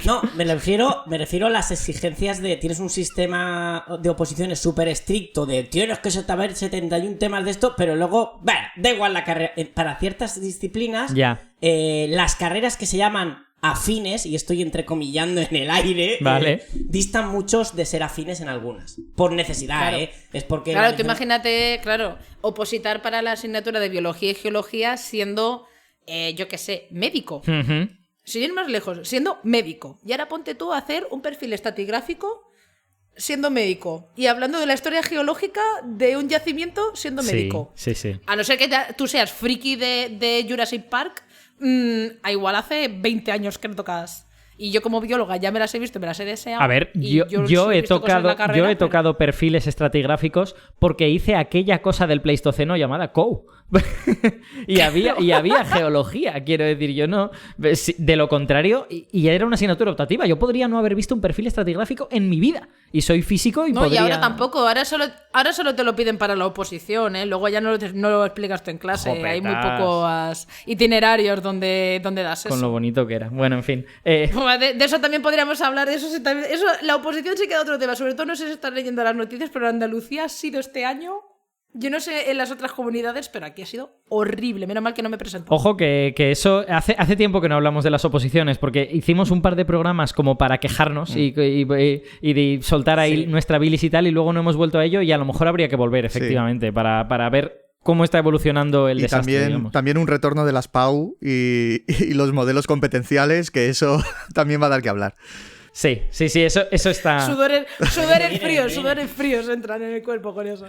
No, me refiero a las exigencias de... Tienes un sistema de oposiciones súper estricto de tienes que saber 71 temas de esto, pero luego, bueno, da igual la carrera. Para ciertas disciplinas, las carreras que se llaman afines, y estoy entrecomillando en el aire, vale, distan muchos de ser afines en algunas. Por necesidad, claro. Es porque... Claro, tú imagínate, opositar para la asignatura de biología y geología siendo... yo qué sé, médico. Sin ir más lejos, siendo médico. Y ahora ponte tú a hacer un perfil estratigráfico siendo médico. Y hablando de la historia geológica de un yacimiento siendo médico. Sí. A no ser que tú seas friki de Jurassic Park, igual hace 20 años que no tocas Y yo como bióloga ya me las he visto, me las he deseado. A ver, y yo he visto cosas en la carrera, tocado tocado perfiles estratigráficos porque hice aquella cosa del Pleistoceno llamada COU. y había geología, quiero decir, yo no. De lo contrario, y era una asignatura optativa. Yo podría no haber visto un perfil estratigráfico en mi vida. Y soy físico y no, podría... y ahora tampoco. Ahora solo te lo piden para la oposición, ¿eh? Luego ya no lo explicas tú en clase. Jopetas. Hay muy pocos itinerarios donde das eso. Con lo bonito que era. Bueno, en fin. De eso también podríamos hablar. Eso, la oposición sí queda otro tema. Sobre todo no sé si estás leyendo las noticias, pero Andalucía ha sido este año... Yo no sé en las otras comunidades, pero aquí ha sido horrible. Menos mal que no me presento. Ojo que eso... Hace tiempo que no hablamos de las oposiciones, porque hicimos un par de programas como para quejarnos y de soltar ahí nuestra bilis y tal, y luego no hemos vuelto a ello, y a lo mejor habría que volver, efectivamente, para ver cómo está evolucionando el desastre. También un retorno de las PAU y los modelos competenciales, que eso también va a dar que hablar. Sí, eso está... Sudores fríos entran en el cuerpo con eso.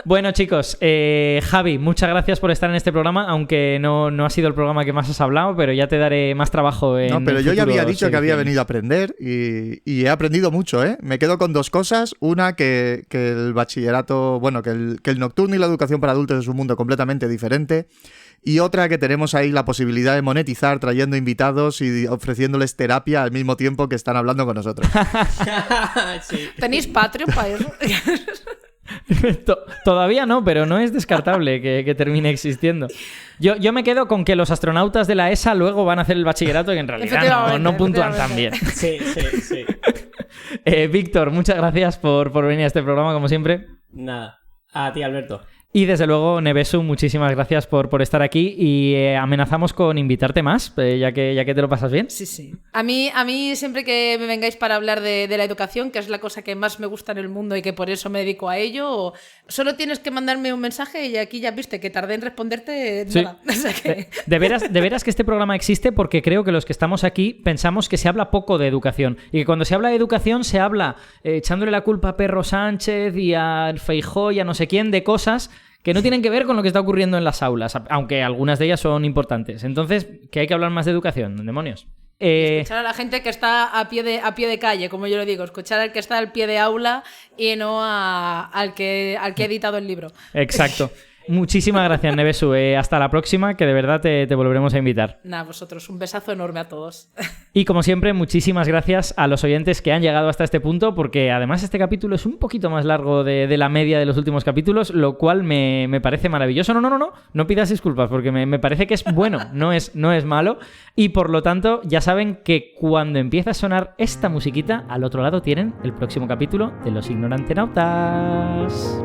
Bueno, chicos, Javi, muchas gracias por estar en este programa, aunque no ha sido el programa que más has hablado, pero ya te daré más trabajo en... No, pero yo ya había dicho que había venido a aprender y he aprendido mucho, ¿eh? Me quedo con dos cosas. Una, que el bachillerato, bueno, que el nocturno y la educación para adultos es un mundo completamente diferente. Y otra, que tenemos ahí la posibilidad de monetizar trayendo invitados y ofreciéndoles terapia al mismo tiempo que están hablando con nosotros. Sí. ¿Tenéis Patreon para eso? Todavía no, pero no es descartable que termine existiendo. Yo me quedo con que los astronautas de la ESA luego van a hacer el bachillerato y en realidad no puntúan tan bien. Sí. Víctor, muchas gracias por venir a este programa, como siempre. Nada. A ti, Alberto. Y desde luego, Nevesu, muchísimas gracias por estar aquí y amenazamos con invitarte más, ya que te lo pasas bien. Sí. A mí siempre que me vengáis para hablar de la educación, que es la cosa que más me gusta en el mundo y que por eso me dedico a ello, solo tienes que mandarme un mensaje y aquí ya viste que tardé en responderte nada. Sí. O sea que... de veras que este programa existe porque creo que los que estamos aquí pensamos que se habla poco de educación y que cuando se habla de educación se habla echándole la culpa a Pedro Sánchez y a Feijóo y a no sé quién de cosas que no tienen que ver con lo que está ocurriendo en las aulas, aunque algunas de ellas son importantes. Entonces, que hay que hablar más de educación, demonios. Escuchar a la gente que está a pie de calle, como yo lo digo, escuchar al que está al pie de aula y no al que ha editado el libro. Exacto. Muchísimas gracias, Nevesu. Hasta la próxima, que de verdad te volveremos a invitar. Nada, vosotros, un besazo enorme a todos. Y como siempre, muchísimas gracias a los oyentes que han llegado hasta este punto, porque además este capítulo es un poquito más largo de la media de los últimos capítulos, lo cual me parece maravilloso. No pidas disculpas, porque me parece que es bueno, no es malo. Y por lo tanto, ya saben que cuando empieza a sonar esta musiquita, al otro lado tienen el próximo capítulo de Los Ignorantenautas.